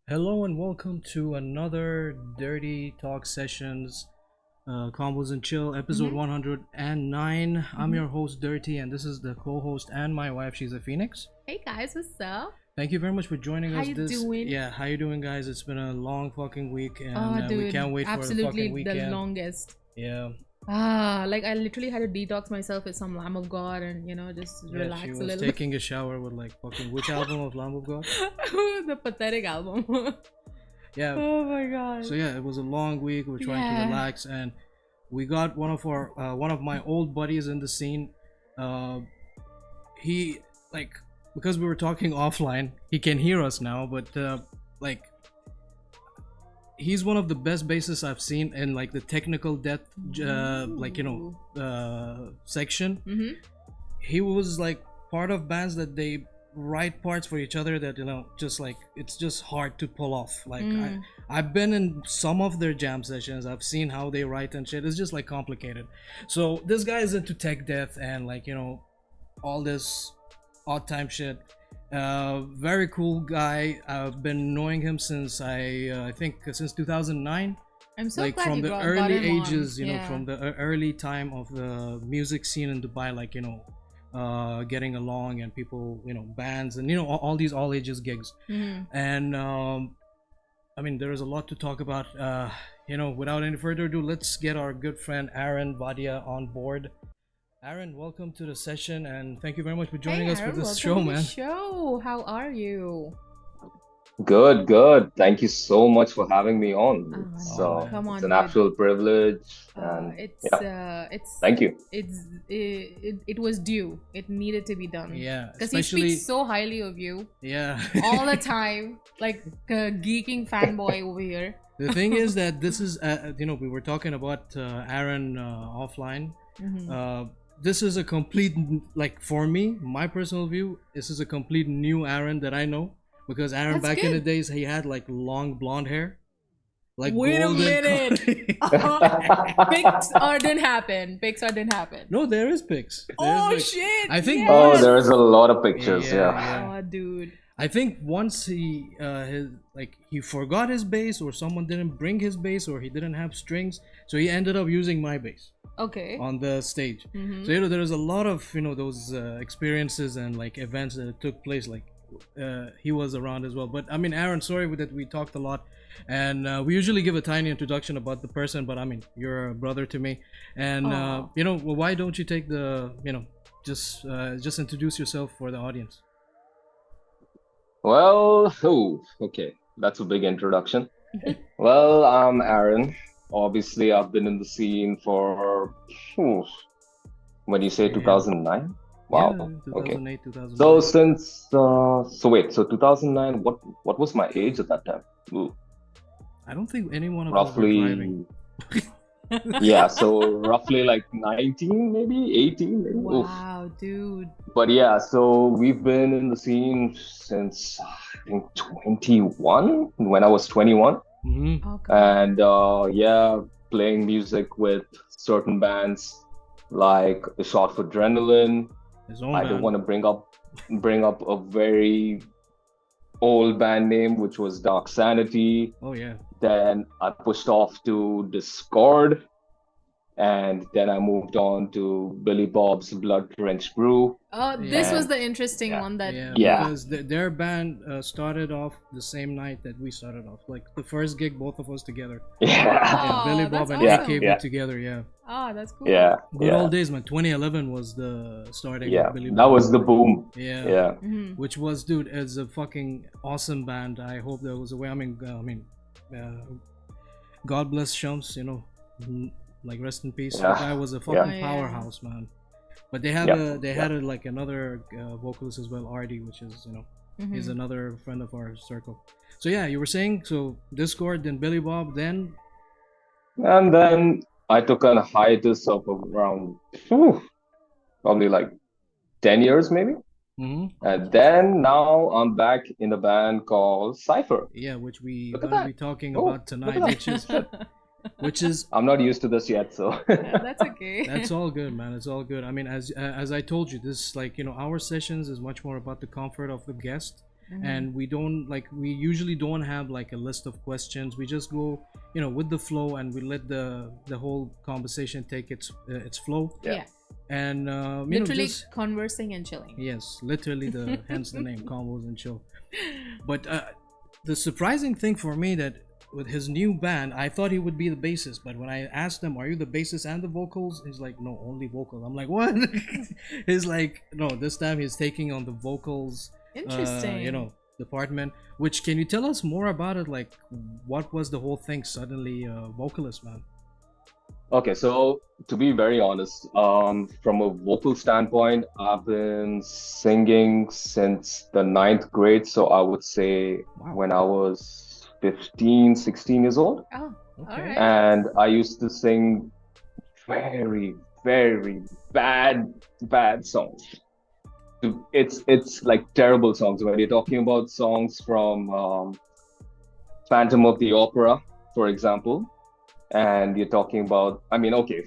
Hello and welcome to another Dirty Talk Sessions, Combos and Chill, episode Mm-hmm. 109. I'm Mm-hmm. your host, Dirty, and this is the co-host and my wife. She's a Phoenix. Hey guys, what's up? Thank you very much for joining How us. you This, doing? yeah, how you doing, guys? It's been a long fucking week, and Oh, we dude, can't wait for the absolutely fucking the weekend. longest. Yeah, Like I literally had to detox myself with some Lamb of God and just yeah. relax She a was little. taking a shower with like fucking which album of Lamb of God? The pathetic album. Yeah. Oh my god. So yeah, it was a long week. We're trying to Yeah. relax, and we got one of my old buddies in the scene. He like because we were talking offline, he can hear us now, but like he's one of the best bassists I've seen in like the technical depth, section. Mm-hmm. He was like part of bands that they write parts for each other that just like it's just hard to pull off. Like I've been in some of their jam sessions. I've seen how they write and shit. It's just like complicated. So this guy is into tech death and like all this odd time shit. Very cool guy. I've been knowing him since I think since 2009. I'm so Like glad from you the got early him on. ages, Yeah. from the early time of the music scene in Dubai, like getting along and people, bands and all these all ages gigs. Mhm. And I mean, there is a lot to talk about. Without any further ado, let's get our good friend Aaron Wadia on board. Aaron, welcome to the session, and thank you very much for joining Hey, us for Aaron, this welcome show, to the man. show. How are you? Good, good. Thank you so much for having me on. Oh, It's no, uh, man. come it's on, an dude. actual privilege, and It's thank you. it was due. It needed to be done. Yeah, Because he especially speaks so highly of you yeah. all the time, like a geeking fanboy over here. The thing is that this is, we were talking about Aaron offline. Mhm. This is a complete, like for me, my personal view, this is a complete new Aaron that I know. Because Aaron, That's back in the good. days, he had like long blonde hair. Like Wait a golden minute. Didn't happen. Pixar didn't happen. No, there is pics. There is Oh pics. shit! I think Oh, yes! there is a lot of pictures. Yeah, Yeah. yeah. Oh, dude. I think once he forgot his bass, or someone didn't bring his bass, or he didn't have strings, so he ended up using my bass Okay. on the stage. Mhm. So there's a lot of those experiences and like events that took place. Like he was around as well. But I mean, Aaron, sorry that we talked a lot, and we usually give a tiny introduction about the person. But I mean, you're a brother to me, and Aw. well, why don't you take the just introduce yourself for the audience? Well, okay. That's a big introduction. Well, I'm Aaron. Obviously, I've been in the scene for, phew, when you say Yeah. 2009? Wow. Yeah, Okay. 2008, 2009. So so 2009, what was my age at that time? Ooh, I don't think any one of us were driving. roughly, yeah, so roughly like 19, maybe 18, maybe. Oof. Wow, dude. But yeah, so we've been in the scene since I think 21, when I was 21. Mhm. Okay. And yeah, playing music with certain bands like The Shot for Adrenaline. His own I band. don't want to bring up a very old band name, which was Dark Sanity. Oh yeah. Then I pushed off to Discord, and then I moved on to Billy Bob's Blood Drenched Brew. Oh, this Yeah. was the interesting Yeah. one that. Yeah. Because their band started off the same night that we started off. Like the first gig, both of us together. Yeah, Aw, Billy Bob that's and awesome. AKB Yeah. together. Yeah. Ah, that's cool. yeah, Good yeah, old days, man. 2011 was the starting. yeah. Of Billy That Bob. was the boom. Yeah. Yeah, Mhm. Which was, dude, is a fucking awesome band. I hope there was a way. God bless Shams. Like rest in peace. Yeah. The guy was a Yeah. fucking Oh, yeah. powerhouse, man. But they had Yeah. like another vocalist as well, RD, which is Mhm. is another friend of our circle. So yeah, you were saying so Discord, then Billy Bob, then and then I took a hiatus of around probably like 10 years, maybe. mhm, And then now I'm back in a band called Cypher. yeah, which we Look at gonna that. be talking Oh, about tonight, look at which is I'm not used to this yet, so Yeah, that's okay. that's all good, man. It's all good. I mean, as I told you, this like our sessions is much more about the comfort of the guest and we usually don't have like a list of questions. We just go, with the flow, and we let the whole conversation take its flow. Yeah. And literally conversing and chilling. Yes, literally hence the name, Convos and Chill. But the surprising thing for me that with his new band, I thought he would be the bassist, but when I asked him, "Are you the bassist and the vocals?" He's like, "No, only vocals." I'm like, "What?" He's like, "No, this time he's taking on the vocals." Interesting. Department. Which, can you tell us more about it? Like, what was the whole thing suddenly, vocalist, man? Okay, so to be very honest, from a vocal standpoint, I've been singing since the 9th grade. So I would say when I was 15, 16 years old. Oh, Okay. all right. And I used to sing very, very bad songs. It's like terrible songs. When you're talking about songs from Phantom of the Opera, for example, and you're talking about,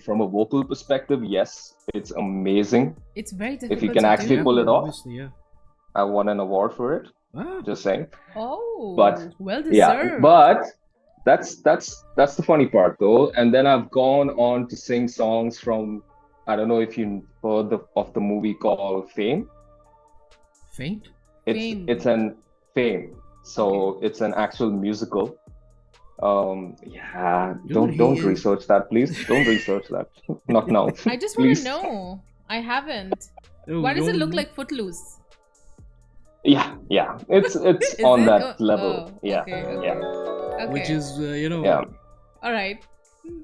from a vocal perspective, yes, it's amazing. It's very difficult. If you can to actually do. pull it off. Obviously, yeah. I won an award for it. Ah, Just saying. Oh, But, well deserved. Yeah, but that's the funny part though. And then I've gone on to sing songs from, I don't know if you heard of the movie called Fame. Faint? Fame. It's an Fame. So it's an actual musical. Dude, don't he research that, please. Don't research that. Not now. I just want Please. to know. I haven't. Oh, Why does it don't- look like Footloose? Yeah. It's Is on it? that Oh, level. oh, Yeah. okay, okay. Yeah. Okay. Which is, Yeah. All right.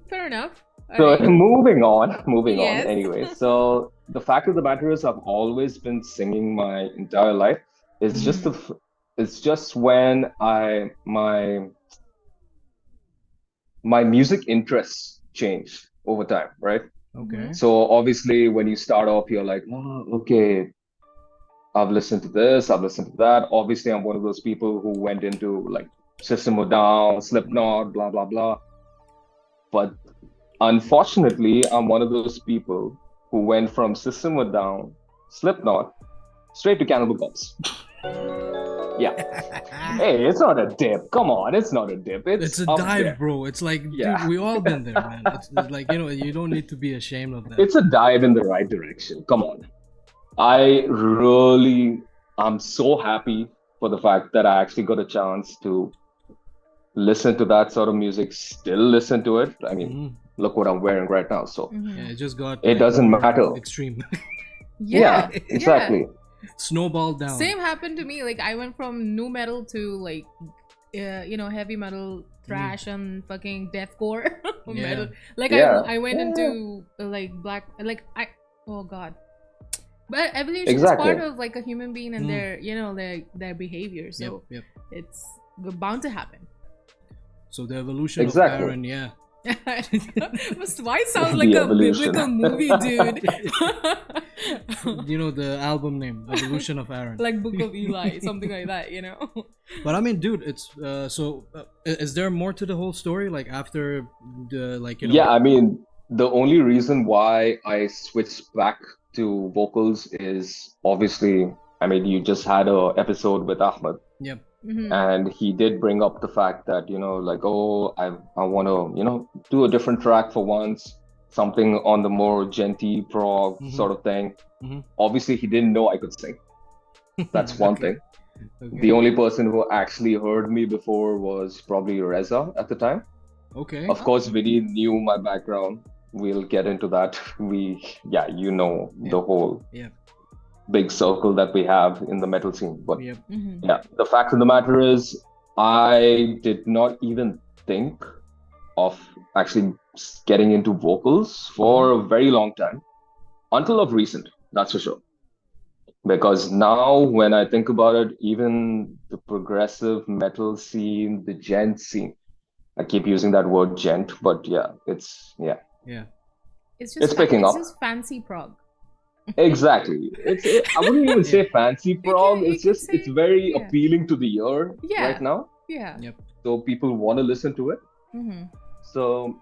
Fair enough. All So right. moving on Yes. anyway. So the fact of the matter is I've always been singing my entire life. It's just it's just when my music interests changed over time, right? okay. So obviously when you start off, you're like, oh, okay, I've listened to this, I've listened to that. Obviously, I'm one of those people who went into like System of a Down, Slipknot, blah, blah, blah. But unfortunately, I'm one of those people who went from System of a Down, Slipknot, straight to Cannibal Corpse. Yeah. Hey, it's not a dip. Come on, it's not a dip. It's a up dive, there. bro. It's like, Yeah. dude, we all been there, man. It's like, you don't need to be ashamed of that. It's a dive in the right direction. Come on. I'm so happy for the fact that I actually got a chance to listen to that sort of music, still listen to it. I mean, look what I'm wearing right now. So Yeah, it just got. It doesn't more matter. Extreme. Yeah. exactly. Snowball down. Same happened to me. Like I went from nu metal to like, heavy metal, thrash, and fucking deathcore metal. Like Yeah. I went into like black. Like oh god. But evolution Exactly. is part of like a human being and their their behavior. So Yep. it's bound to happen. So the evolution Exactly. of Aaron, yeah. Why sounds like The a evolution. biblical movie, dude? The album name, Evolution of Aaron. Like Book of Eli, something like that, But I mean, dude, it's is there more to the whole story? Like after the Yeah, I mean, the only reason why I switched back to vocals is obviously, I mean, you just had a episode with Ahmed. Yep. And he did bring up the fact that, I want to, do a different track for once, something on the more djenty prog sort of thing. Obviously, he didn't know I could sing. That's one thing. Okay. The only person who actually heard me before was probably Reza at the time. Okay. Of course, Vinny knew my background. We'll get into that. The whole big circle that we have in the metal scene. But Yep. yeah, the fact of the matter is, I did not even think of actually getting into vocals for a very long time, until of recent, that's for sure. Because now when I think about it, even the progressive metal scene, the djent scene, I keep using that word djent, but it's Yeah. It's picking up. It's just fancy prog. Exactly. I wouldn't even say fancy prog. You It's can just, say- it's very yeah. appealing to the ear Yeah. right now. Yeah. Yep. So people want to listen to it. Mm-hmm. So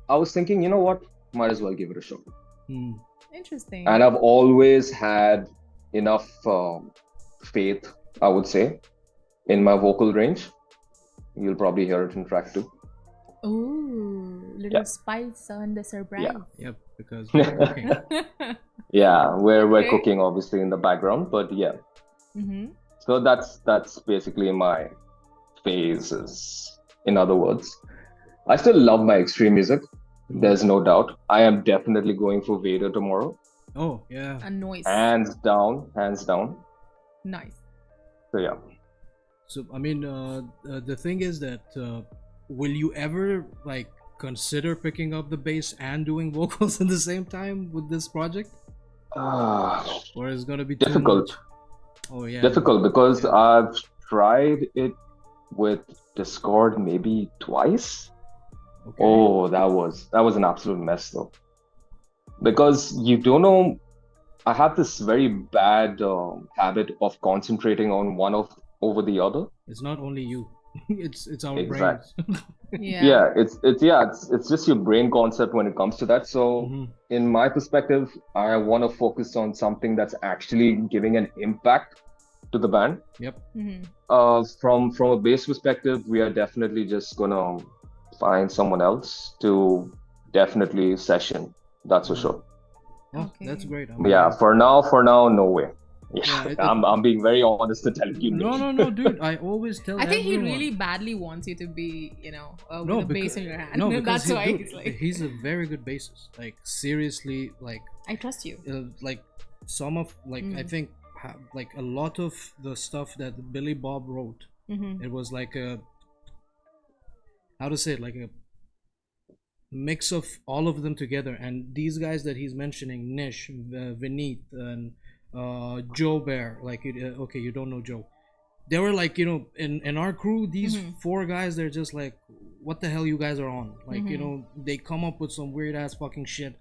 I was thinking, you know what? Might as well give it a shot. Hmm. Interesting. And I've always had enough faith, I would say, in my vocal range. You'll probably hear it in track 2. Ooh, little spice on the surprise. Yep, because we're cooking. Yeah, we're Okay. cooking obviously in the background, but yeah. Mm-hmm. So that's basically my phases. In other words, I still love my extreme music. There's no doubt. I am definitely going for Vader tomorrow. Oh yeah. A noise. Hands down, hands down. Nice. So yeah. So I mean, the thing is that will you ever like consider picking up the bass and doing vocals at the same time with this project, or is it gonna be too Difficult. much? Oh yeah. Difficult because Yeah. I've tried it with Discord maybe twice. Okay. Oh, that was an absolute mess though. Because you don't know, I have this very bad habit of concentrating on one over the other. It's not only you. it's our Exact. brains. Yeah. It's just your brain concept when it comes to that. So Mhm. in my perspective, I want to focus on something that's actually giving an impact to the band. Yep. Mm-hmm. From a bass perspective, we are definitely just gonna find someone else to definitely session. That's for sure. Oh, Okay. that's great. Yeah, for now, no way. Yeah, Yeah, I'm being very honest to tell you. No, dude. I always tell. I think he everyone. really badly wants you to be, with No, a bass because- in your hand. No, because That's why dude, he's like, he's a very good bassist. Like seriously, like I trust you. like some of like I think like a lot of the stuff that Billy Bob wrote, Mm-hmm. it was like a, how to say it, like a mix of all of them together. And these guys that he's mentioning, Nish, Vineet, and Joe Bear, like okay, you don't know Joe. They were like, in our crew, these four guys, they're just like, what the hell you guys are on? Like, they come up with some weird ass fucking shit.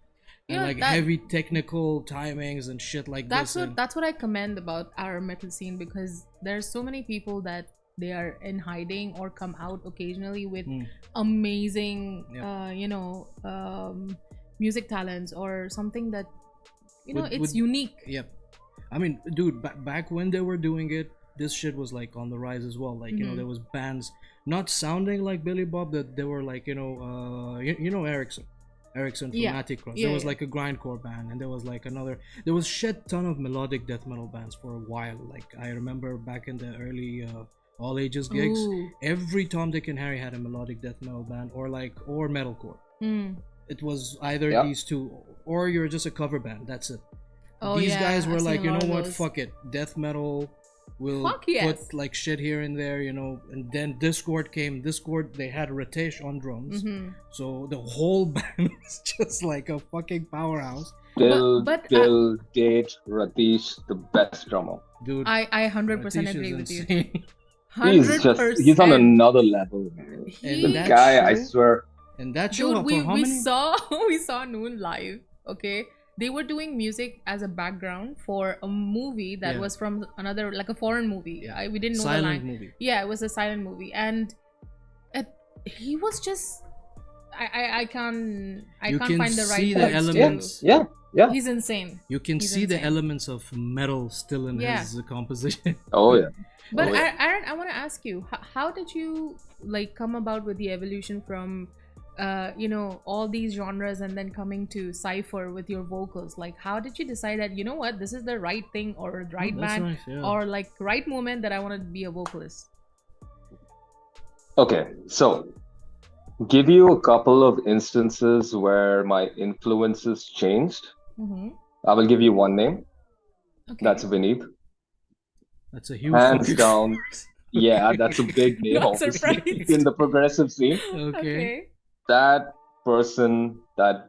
And Yeah, like that- heavy technical timings and shit like That's this. what I commend about our metal scene, because there's so many people that they are in hiding or come out occasionally with amazing music talents or something that it's unique. Yep. I mean, dude, back when they were doing it, this shit was like on the rise as well. Like, there was bands not sounding like Billy Bob, that they were like, Ericsson from Yeah. Attic Cross. Yeah, There was yeah. like a grindcore band, and there was like there was shit ton of melodic death metal bands for a while. Like, I remember back in the early all ages gigs, Ooh. every Tom, Dick, and Harry had a melodic death metal band, or metalcore. Mm. It was either Yep. these two, or you're just a cover band. That's it. Oh, These yeah, guys were I've like, seen you a lot know of what, those. fuck it, death metal, we'll Fuck yes. put like shit here and there, and then Discord came. Discord, they had Ritesh on drums, so the whole band was just like a fucking powerhouse, Till But- date, Ratish, the best drummer. dude. I 100% Ritesh agree is with you. insane. 100%. He's on another level, man. He- The that guy, I show- swear. And that show, Dude, for we how many? saw Noon live. Okay, they were doing music as a background for a movie that Yeah. was from another, like a foreign movie. Yeah. We didn't know Silent the line. movie. Yeah, it was a silent movie, and he was just. I can't You can find the right see the words to- elements. Yeah. He's insane. You can He's see the insane. elements of metal still in Yeah. his composition. Oh yeah. But Oh, yeah. Aaron, I want to ask you, how did you like come about with the evolution from, all these genres and then coming to Cypher with your vocals? Like, how did you decide that, you know what, this is the right thing or the right That's band nice, yeah. or like right moment that I want to be a vocalist? Okay, so give you a couple of instances where my influences changed. Mm-hmm. I will give you one name. Okay. That's Vineet. That's a huge Hands fucking- down. Yeah, that's a big name, Not obviously, surprised. in the progressive scene. Okay. That person, that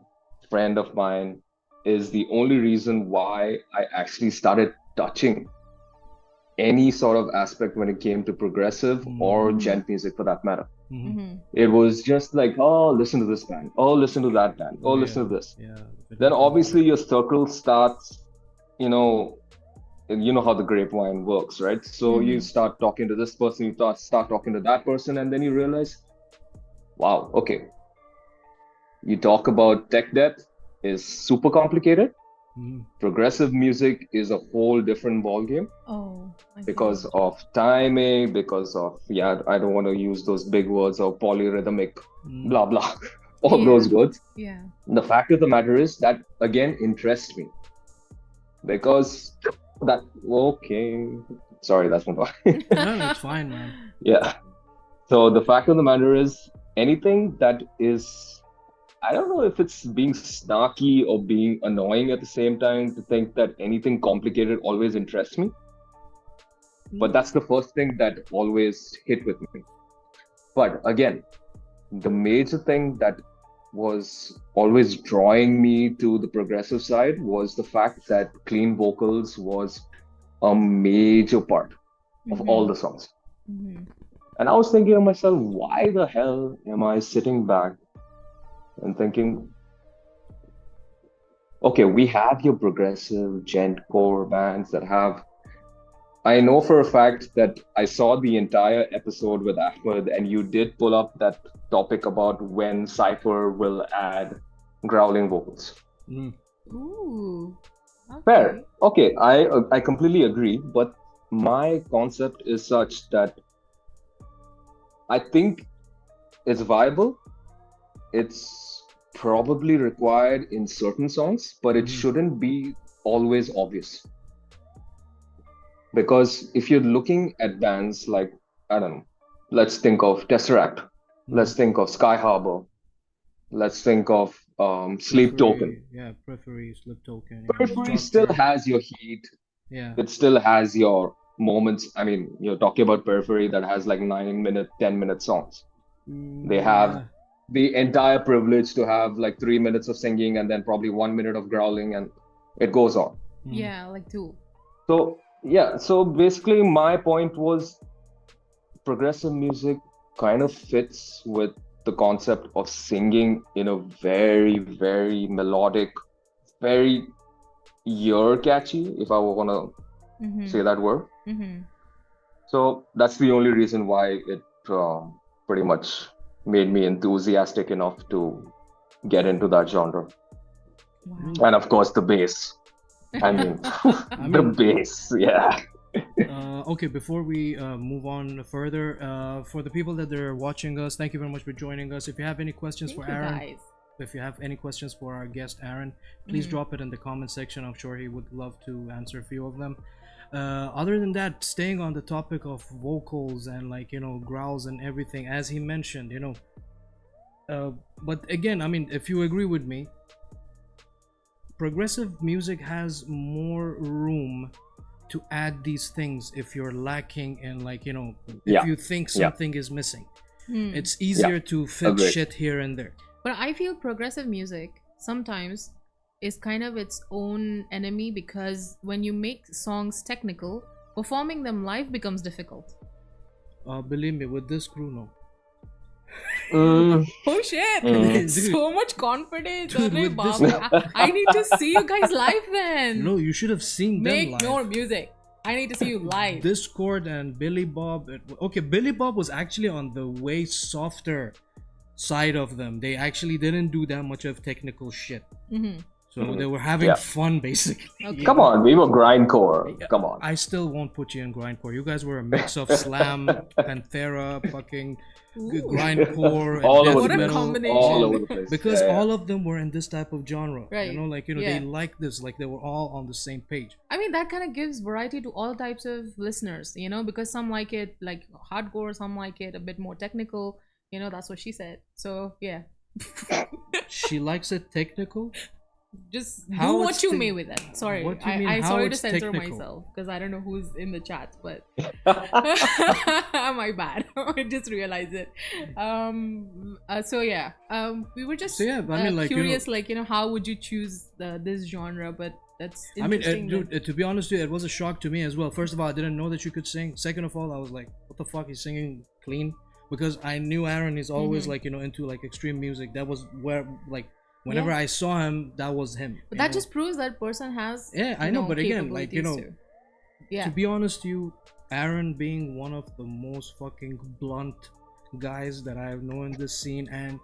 friend of mine, is the only reason why I actually started touching any sort of aspect when it came to progressive or gent music for that matter. Mhm. Mm-hmm. It was just like, oh, listen to this band. Oh, listen to that band. Oh, Yeah. listen to this. Yeah. Then obviously your circle starts, and you know how the grapevine works, right? So you start talking to this person, you start talking to that person, and then you realize, wow, okay. You talk about tech debt is super complicated. Mm. Progressive music is a whole different ballgame Oh, I because see. of timing, because of, yeah, I don't want to use those big words of polyrhythmic, Mm. blah, blah, all Yeah. those words. Yeah. The fact of the matter is that, again, interests me because that, okay, sorry, that's not why. No, it's fine, man. Yeah. So the fact of the matter is, anything that is, I don't know if it's being snarky or being annoying at the same time to think that anything complicated always interests me. But that's the first thing that always hit with me. But again, the major thing that was always drawing me to the progressive side was the fact that clean vocals was a major part of all the songs. Mm-hmm. And I was thinking to myself, why the hell am I sitting back and thinking, okay, we have your progressive gent core bands that have. I know for a fact that I saw the entire episode with Ahmed, and you did pull up that topic about when Cypher will add growling vocals. Mm. Ooh. Fair. Okay, I completely agree, but my concept is such that I think it's viable. It's probably required in certain songs, but it shouldn't be always obvious. Because if you're looking at bands like, I don't know, let's think of Tesseract, let's think of Sky Harbor, let's think of Sleep Token. Yeah, Periphery, Sleep Token. Periphery still has your heat. Yeah. It still has your moments. I mean, you're talking about Periphery that has like 9-minute, 10-minute songs. They have the entire privilege to have like 3 minutes of singing and then probably 1 minute of growling, and it goes on. Yeah, like 2. So, yeah, so basically my point was progressive music kind of fits with the concept of singing in a very, very melodic, very ear catchy, if I want to say that word. So that's the only reason why it pretty much made me enthusiastic enough to get into that genre. Wow. And of course, the bass. I mean, the bass, yeah. Okay, before we move on further, for the people that are watching us, thank you very much for joining us. If you have any questions for Aaron, if you have any questions for our guest Aaron, please drop it in the comment section. I'm sure he would love to answer a few of them. Other than that, staying on the topic of vocals and like, you know, growls and everything, as he mentioned, you know, but again, I mean, if you agree with me, progressive music has more room to add these things if you're lacking in, like, you know, if you think something is missing. It's easier to fix shit here and there. But I feel progressive music sometimes is kind of its own enemy, because when you make songs technical, performing them live becomes difficult. Believe me, with this crew, no. Oh shit! So much confidence. Dude, I need to see you guys live then. No, you should have seen them live. Make more music. I need to see you live. Discord and Billy Bob. Okay, Billy Bob was actually on the way softer side of them. They actually didn't do that much of technical shit. So they were having fun, basically. Okay. Come on, we were grindcore. Come on. I still won't put you in grindcore. You guys were a mix of slam, Panthera, fucking grindcore, and all death over the metal. combination. All over the place. Because all of them were in this type of genre. Right. You know, like, you know, they like this. Like, they were all on the same page. I mean, that kind of gives variety to all types of listeners, you know, because some like it like hardcore, some like it a bit more technical. You know, that's what she said. So, yeah. She likes it technical? Just How do what it's you may with it. Sorry, What do you mean, I'm how sorry to it's censor technical? myself because I don't know who's in the chat, but my bad. I just realized it. So yeah, we were just I mean, like, curious, you know, like, you know, how would you choose this genre? But that's I mean, interesting. dude, to be honest with you, it was a shock to me as well. First of all, I didn't know that you could sing. Second of all, I was like, what the fuck, he's singing clean? Because I knew Aaron is always like, you know, into like extreme music. That was where, like, whenever I saw him, that was him. But that just proves that person has I know, but again, like, you know, to be honest, Aaron being one of the most fucking blunt guys that I've known in this scene, and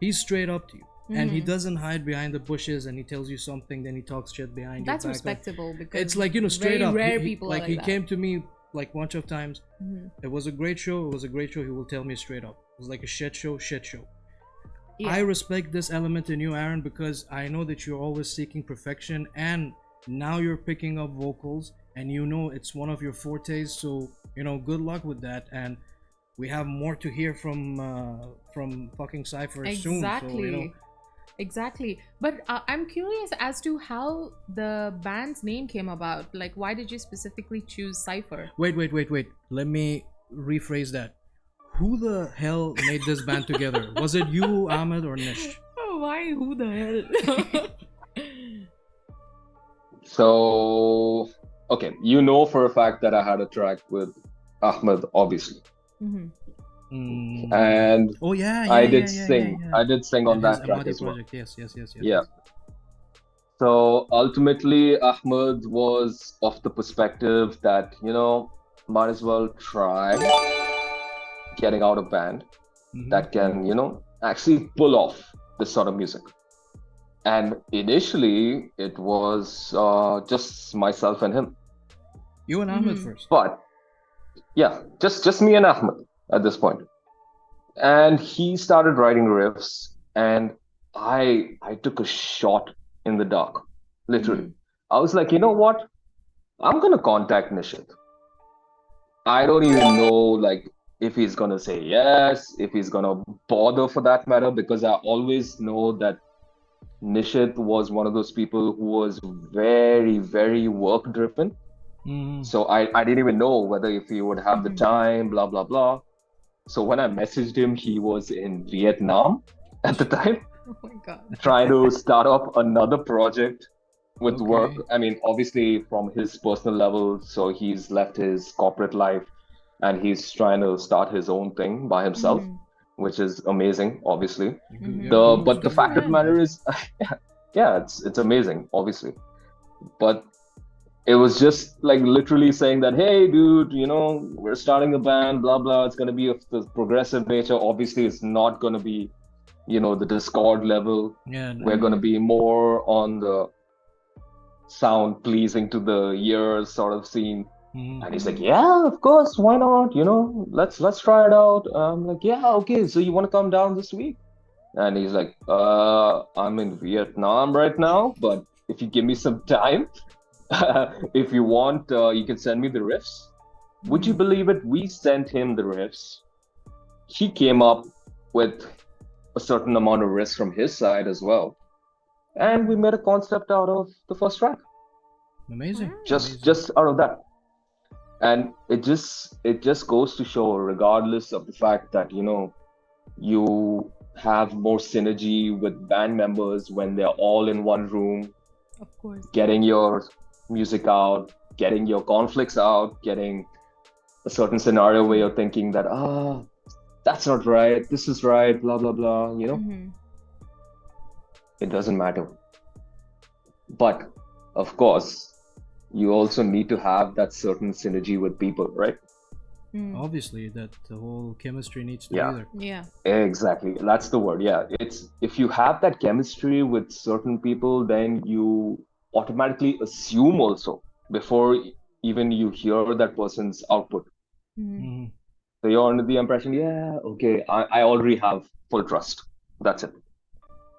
he's straight up to you. and he doesn't hide behind the bushes and he tells you something, then he talks shit behind That's your back. respectable because It's like, straight very up. rare He, people like are he like came to me like bunch of times. that. It was a great show. It was a great show. He will tell me straight up. It was like a shit show. Yeah. I respect this element in you, Aaron, because I know that you're always seeking perfection, and now you're picking up vocals, and it's one of your fortes. So good luck with that, and we have more to hear from fucking Cypher soon. So, Exactly. But I'm curious as to how the band's name came about. Like, why did you specifically choose Cypher? Wait. Let me rephrase that. Who the hell made this band together? Was it you, Ahmed, or Nish? Oh, why? Who the hell? So, okay, for a fact that I had a track with Ahmed, obviously. And oh yeah, I did sing. I did sing on that track as well. Yes. Yeah. So ultimately, Ahmed was of the perspective that might as well try getting out a band that can actually pull off this sort of music. And initially, it was just myself and him. You and Ahmed first. But yeah, just me and Ahmed at this point. And he started writing riffs, and I took a shot in the dark, literally. I was like, you know what? I'm gonna contact Nishit. I don't even know like if he's gonna say yes, if he's gonna bother for that matter, because I always know that Nishit was one of those people who was very, very work driven. So I didn't even know whether if he would have the time, blah blah blah. So when I messaged him, he was in Vietnam at the time. Oh my god. Trying to start up another project with work. I mean, obviously from his personal level, so he's left his corporate life and he's trying to start his own thing by himself, which is amazing, obviously. But the fact of the matter is, yeah, it's amazing, obviously. But it was just like literally saying that, hey, dude, we're starting a band, blah, blah. It's going to be of the progressive nature. Obviously, it's not going to be, the Discord level. Yeah. We're going to be more on the sound pleasing to the ears sort of scene. And he's like, yeah, of course. Why not? Let's try it out. I'm like, yeah, okay. So you want to come down this week? And he's like, I'm in Vietnam right now, but if you give me some time, if you want, you can send me the riffs. Would you believe it? We sent him the riffs. He came up with a certain amount of riffs from his side as well. And we made a concept out of the first track. Amazing. Just out of that. And it just goes to show, regardless of the fact that, you have more synergy with band members when they're all in one room. Of course. Getting your music out, getting your conflicts out, getting a certain scenario where you're thinking that, that's not right, this is right, blah, blah, blah, It doesn't matter. But, of course, you also need to have that certain synergy with people, right? Obviously, that the whole chemistry needs to be there. Yeah. Exactly. That's the word. Yeah. It's if you have that chemistry with certain people, then you automatically assume also before even you hear that person's output. So you're under the impression, yeah, okay, I already have full trust. That's it.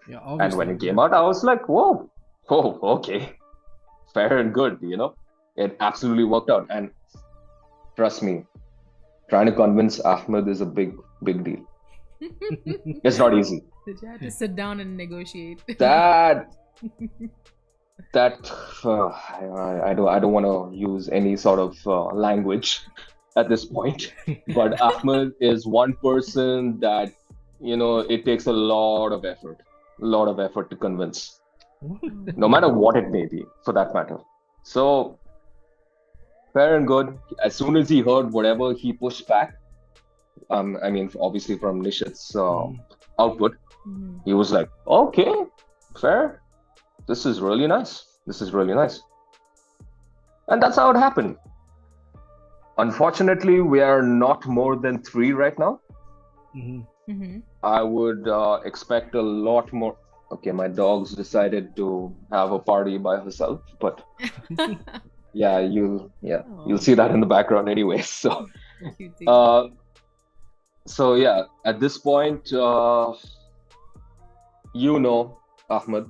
Yeah, and when it came out, I was like, whoa, okay, fair and good, It absolutely worked out. And trust me, trying to convince Ahmed is a big deal. It's not easy. Did you have to sit down and negotiate? I don't want to use any sort of language at this point, but Ahmed is one person that it takes a lot of effort to convince, no matter what it may be, for that matter. So fair and good. As soon as he heard whatever, he pushed back. I mean, obviously from Nishit's output, he was like, okay, fair. This is really nice. And that's how it happened. Unfortunately, we are not more than 3 right now. I would expect a lot more. Okay, my dog's decided to have a party by herself, but yeah, you'll Oh, see that in the background anyway. So, cutie. uh, so yeah, at this point, Ahmed.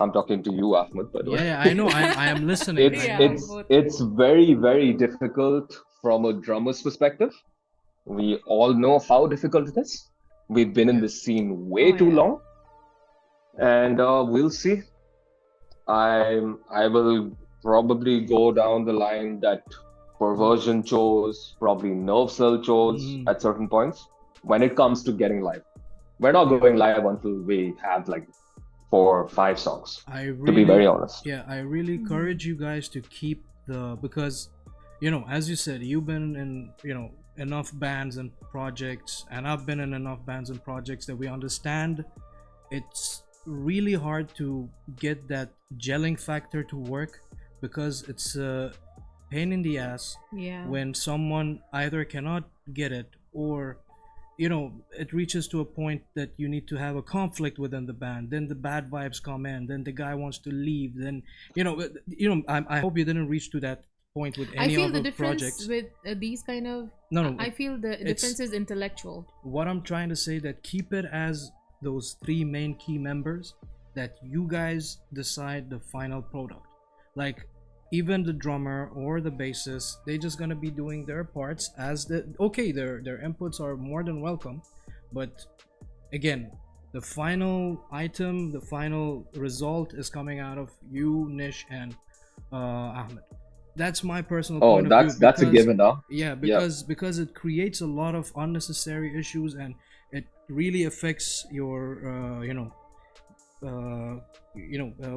I'm talking to you, Ahmed, by the way. Yeah, I know. I am listening. It's Yeah, I know. it's both. it's very, very difficult from a drummer's perspective. We all know how difficult it is. We've been in Yeah. this scene way Oh, too yeah. long, and we'll see. I will probably go down the line that perversion chose, probably nerve cell chose Mhm. at certain points when it comes to getting live. We're not going live until we have like 4 or 5 songs, I to be very really, honest. yeah, I really encourage you guys to keep because, as you said, you've been in, enough bands and projects, and I've been in enough bands and projects that we understand it's really hard to get that gelling factor to work because it's a pain in the ass Yeah. when someone either cannot get it or it reaches to a point that you need to have a conflict within the band, then the bad vibes come in, then the guy wants to leave, then I hope you didn't reach to that point with I any feel of the the difference projects. with these kind of. No, I feel the it's- difference is intellectual. what I'm trying to say, that keep it as those 3 main key members, that you guys decide the final product. Like even the drummer or the bassist, they just gonna be doing their parts as their inputs are more than welcome, but again, the final item, the final result is coming out of you, Nish, and Ahmed. That's my personal Oh, point of view, that's a because given, huh? yeah, Yeah. because it creates a lot of unnecessary issues, and it really affects your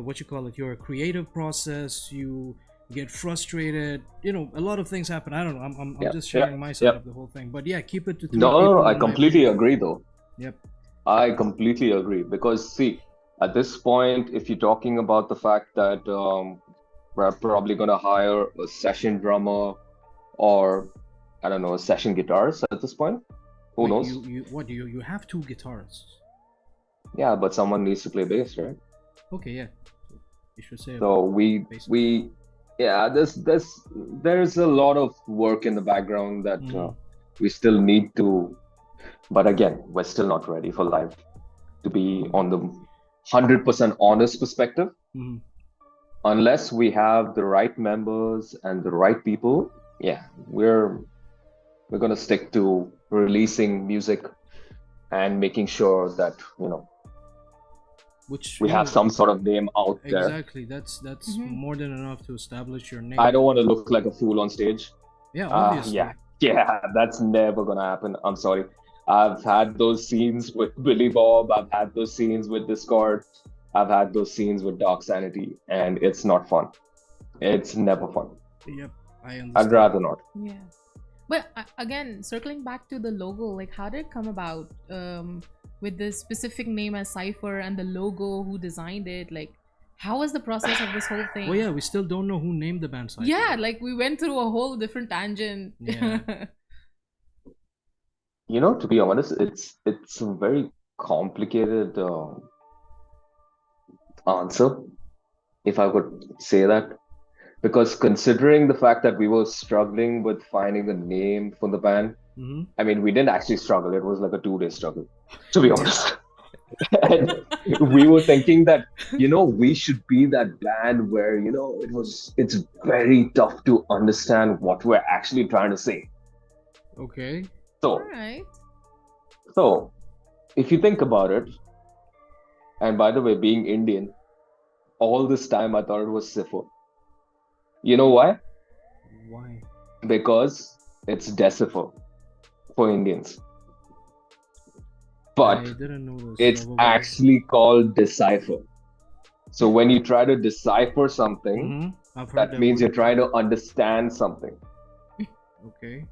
what you call it, your creative process. You get frustrated, a lot of things happen. I don't know, I'm Yeah. just sharing Yeah. my side Yeah. of the whole thing, but yeah, keep it to 3 No, people I in my completely opinion. agree though. Yep. I completely agree because see, at this point, if you're talking about the fact that we're probably gonna hire a session drummer or I don't know, a session guitarist at this point, who Wait, knows? you have 2 guitarists? Yeah, but someone needs to play bass, right? Okay, yeah, you should say So bass. yeah, there's a lot of work in the background that Mhm. we still need to, but again, we're still not ready for live. To be on the 100% honest perspective, Mhm. unless we have the right members and the right people, yeah, we're gonna stick to releasing music and making sure that Which we have some sort of name out there. exactly, that's Mhm. more than enough to establish your name. I don't want to look like a fool on stage. Yeah, obviously. Yeah, that's never gonna happen. I'm sorry. I've had those scenes with Billy Bob. I've had those scenes with Discord. I've had those scenes with Dark Sanity, and it's not fun. It's never fun. Yep, I I'd understand. rather not. Yeah. But again, circling back to the logo, like how did it come about with the specific name as Cypher and the logo, who designed it? Like, how was the process of this whole thing? Well, yeah, we still don't know who named the band Cypher. Yeah, like we went through a whole different tangent. Yeah. To be honest, it's a very complicated answer, if I could say that. Because considering the fact that we were struggling with finding a name for the band, Mhm. I mean, we didn't actually struggle. It was like a 2-day struggle, to be honest. And we were thinking that, we should be that band where, it's very tough to understand what we're actually trying to say. Okay. All So, right. so if you think about it, and by the way, being Indian, all this time I thought it was Cypher. You know why? Why? Because it's Decipher for Indians. I But didn't know this. it's actually called Decipher. So when you try to decipher something, I've heard that means word. you're trying to understand something. Okay.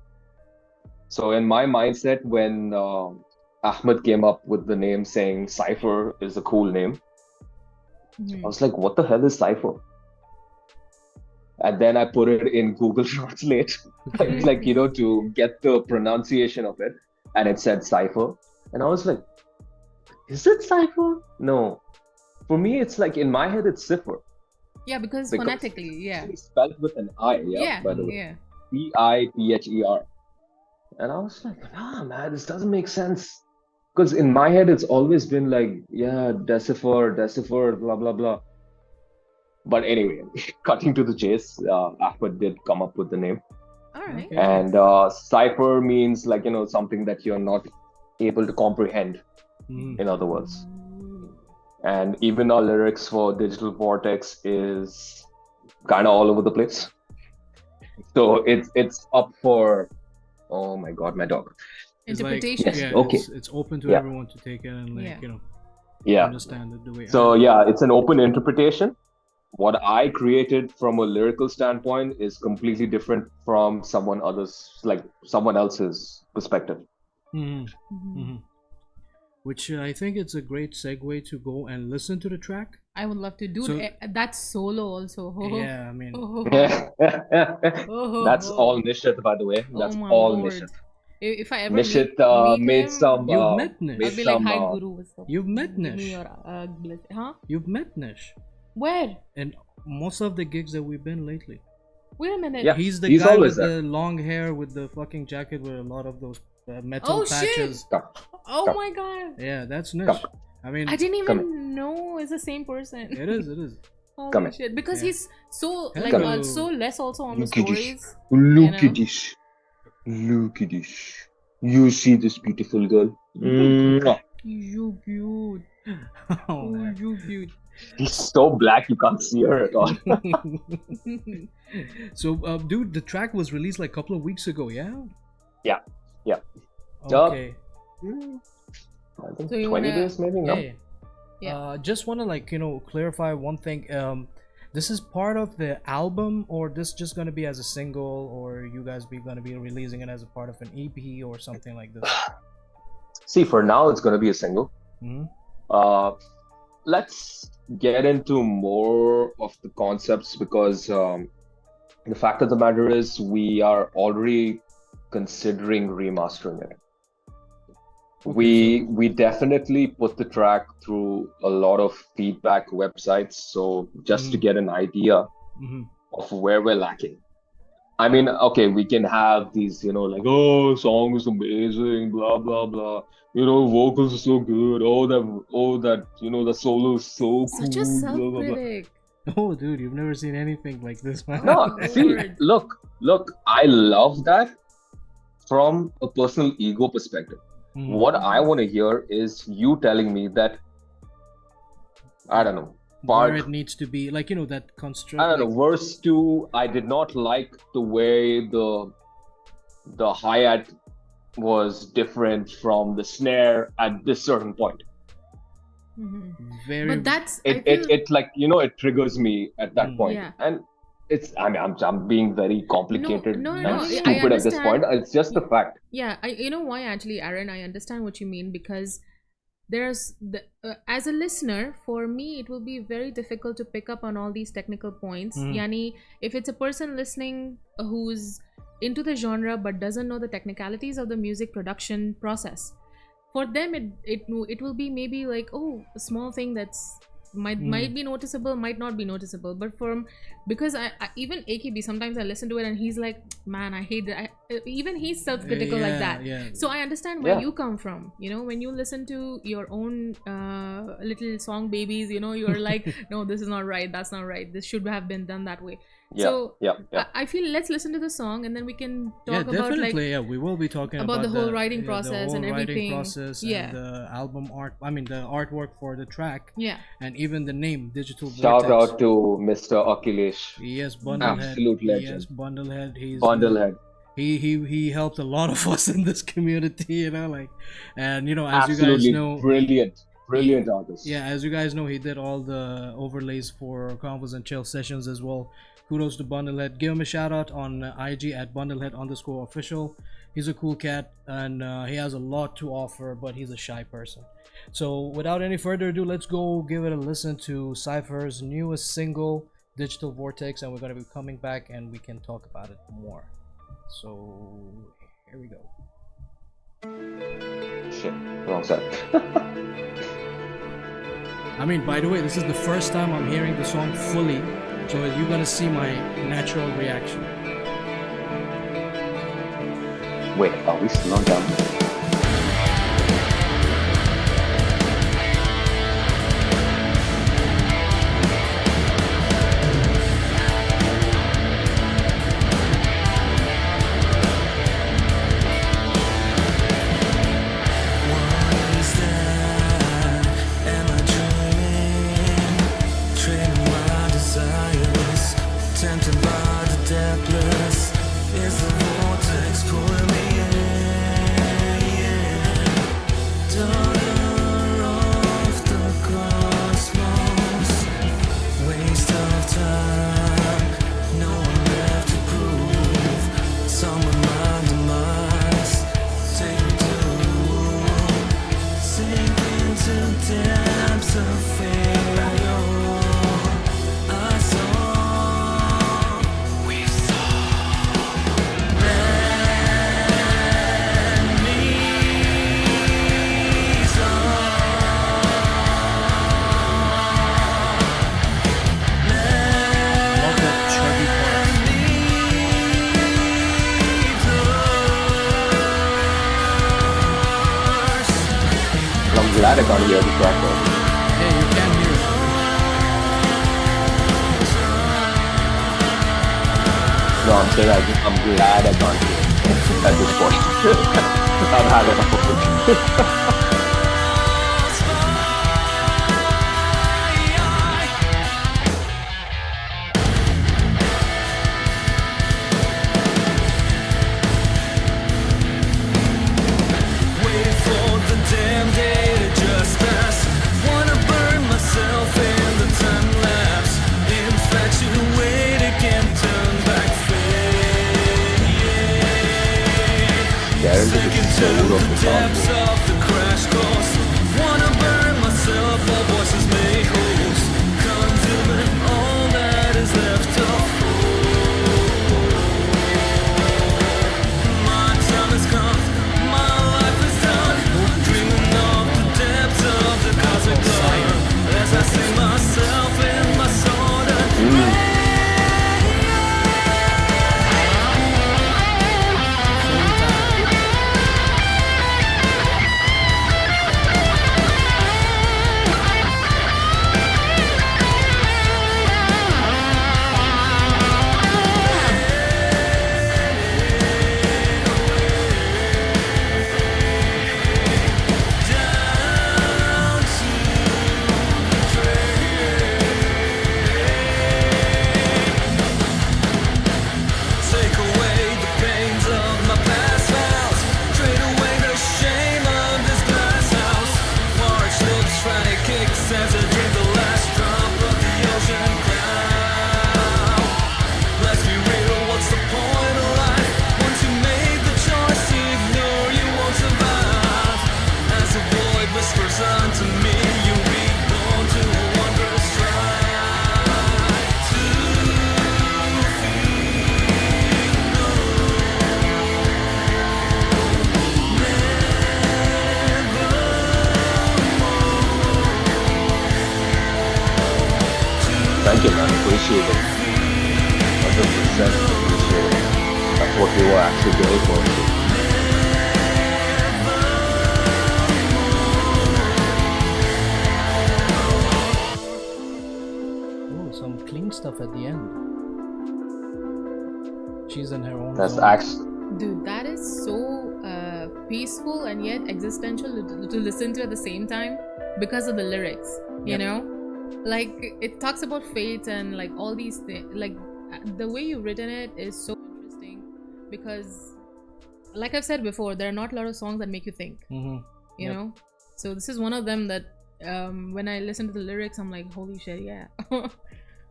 So in my mindset, when Ahmed came up with the name saying Cypher is a cool name, Mhm. I was like, what the hell is Cypher? And then I put it in Google Translate, like, to get the pronunciation of it. And it said Cypher. And I was like, Is it Cypher? No. For me, it's like in my head, it's Cypher. Yeah, because Because phonetically, yeah. it's spelled with an I, Yeah, by the way. yeah. Cypher. And I was like, nah, man, this doesn't make sense. Because in my head, it's always been like, yeah, Decipher, blah, blah, blah. But anyway, cutting to the chase, Ahmed did come up with the name. All right. Okay. And Cypher means like, something that you're not able to comprehend, in other words. And even our lyrics for Digital Vortex is kind of all over the place. So it's up for, oh my God, my dog. It's like, Interpretation. Yes, yeah, okay. it's open to Yeah. everyone to take it and like, Yeah. Yeah. understand it the way. So yeah, it's an open interpretation. What I created from a lyrical standpoint is completely different from someone else's perspective. Which I think it's a great segue to go and listen to the track. I would love to do So- that solo also. Yeah, I mean, That's all Nishit, by the way. That's Oh my all lord. Nishit. If I ever Nishit meet made him, some. You've met Nish. I'll be like, hi Guru, what's up? You've met Give me Nish. your huh? You've met Nish. Where? And most of the gigs that we've been lately. Wait a minute. Yeah. He's the He's guy always with there. the long hair with the fucking jacket with a lot of those metal Oh, shit. patches. Come. Oh Come. my god. Yeah, that's Nish. Come. I mean, I didn't Come even know it's the same person. it is. Holy Come in. shit. Because Yeah. he's so like Hello. so less also on the Look at this. stories. Look You know? at this. Look at this. You see this beautiful girl? Mwah. You cute. Oh, Oh, man. you cute. She's so black you can't see her at all. So, dude, the track was released like a couple of weeks ago, yeah? Yeah. Okay. I think So you 20 wanna- days maybe, no? Yeah. Yeah. Just want to like clarify one thing. This is part of the album, or this just gonna be as a single, or you guys gonna be releasing it as a part of an EP or something like this? See, for now it's going to be a single. Mhm. Let's get into more of the concepts because the fact of the matter is we are already considering remastering it. We definitely put the track through a lot of feedback websites, so just to get an idea Mhm. of where we're lacking. I mean, okay, we can have these, like, oh, song is amazing, blah blah blah. Vocals are so good. Oh, that, the solo is so cool. Such a blah, blah, blah. self-critic. Oh, dude, you've never seen anything like this, man. No, Oh, see, Lord. look, I love that from a personal ego perspective. Mhm. What I want to hear is you telling me that, I don't know, Where part, it needs to be, like that construct. I don't know, verse 2, I did not like the way the hi-hat was different from the snare at this certain point. Mhm. Very. But that's It it like, it triggers me at that Mm. point. Yeah. And it's, I mean, I'm being very complicated no, and I stupid at this understand. point. It's just the fact. Yeah, you know why actually, Aaron, I understand what you mean, because there's as a listener, for me it will be very difficult to pick up on all these technical points. Yani, if it's a person listening who's into the genre but doesn't know the technicalities of the music production process, for them it will be maybe like, oh, a small thing that's might be noticeable, might not be noticeable. But because I even AKB, sometimes I listen to it and he's like, man, I hate that. Even he's self-critical like that. Yeah. So I understand where Yeah. you come from. When you listen to your own little song babies, you're like, no, this is not right, that's not right, this should have been done that way. Yeah, So yeah. I feel let's listen to the song and then we can Yeah, talk about definitely. Yeah, we will be talking about the whole writing process the and whole writing everything. process Yeah. and the album art. I mean, the artwork for the track yeah. and even the name, Digital Shout Vortex. out to Mr. Akhilesh. Yes, Bundlehead. Absolute legend. Yes, Bundlehead. He's Bundlehead. He helped a lot of us in this community, and as you guys Absolutely know, brilliant artist. yeah, as you guys know, he did all the overlays for Convos and Chill sessions as well. Kudos to Bundlehead. Give him a shout out on IG at Bundlehead_official. He's a cool cat and he has a lot to offer, but he's a shy person. So without any further ado, let's go give it a listen to Cypher's newest single, Digital Vortex, and we're going to be coming back and we can talk about it more. So here we go. Shit, wrong set. I mean, by the way, this is the first time I'm hearing the song fully, so you're gonna see my natural reaction. Wait, are we still on down? Tempted by the depthless, is the vortex pulling me in? Daughter of the cosmos, waste of time, no one left to prove. Someone my demise, take me to the womb, sink into depths of failure. I saw. I'm glad I can't hear the track though. Hey, you can hear it. No, I'm saying I'm glad I can't hear it at this point. I've had enough of it. Wait for the damn day to just pass. Wanna burn myself in the time lapse. Infatuated, can't turn back fate. Aaron, this Sink is so into of the the song. depths of the crash course. Wanna burn myself, all voices make holes. Consuming all that is left of hope. My time has come, my life is done. Dreaming of the depths of the cosmic blur. As I see myself in my sword and take away the pains of my past vows. Trade away the shame of this glass house. March lips, frantic kicks as I drink the last drop of the ocean cloud. Let's be real, what's the point of life? Once you made the choice to ignore, you won't survive. As a void whispers unto me, you reborn to a wondrous ride. To Thank you, man. Appreciate it. 100% appreciate it. That's what we were actually going for. Oh, some clean stuff at the end. She's in her own That's zone. actually. Dude, that is so peaceful and yet existential to listen to at the same time because of the lyrics, you Yep. know? Like, it talks about fate and like all these things. Like, the way you've written it is so interesting because, like I've said before, there are not a lot of songs that make you think, Mm-hmm. you Yep. know? So this is one of them that when I listen to the lyrics, I'm like, holy shit, yeah.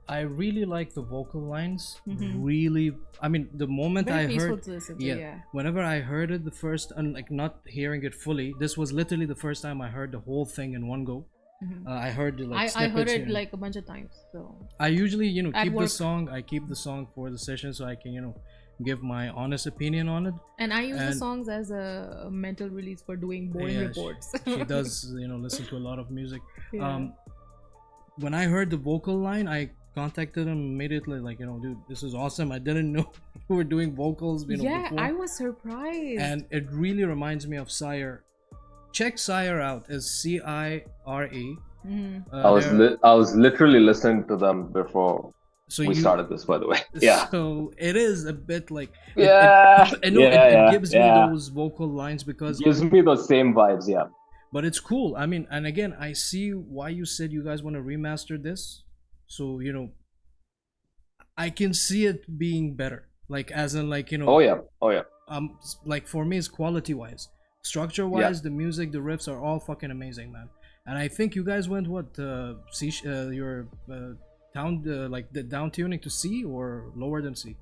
I really like the vocal lines. Mhm. Really, I mean, the moment Very I peaceful heard, to listen to, yeah, yeah. whenever I heard it the first, and like not hearing it fully, this was literally the first time I heard the whole thing in one go. Mhm. I heard like I snippets heard here it and- like a bunch of times, so I usually, at keep the work. song. I keep the song for the session so I can, give my honest opinion on it. And I use the And- songs as a mental release for doing boring Yeah, reports. she does, listen to a lot of music. Yeah. When I heard the vocal line, I contacted him immediately, like, dude, this is awesome. I didn't know you were doing vocals, Yeah, before. I was surprised. And it really reminds me of Sire. Check Sire out. It's Cire. Mhm. I was literally listening to them before so we you, started this, by the way. Yeah. So it is a bit like Yeah. it gives me those vocal lines because Gives me those same vibes. Yeah. but it's cool. I mean, and again, I see why you said you guys want to remaster this. So I can see it being better. Like as in like Oh yeah. like for me it's quality wise, structure wise, the music, the riffs are all fucking amazing, man. And I think you guys went C your down like the down tuning to C or lower than C.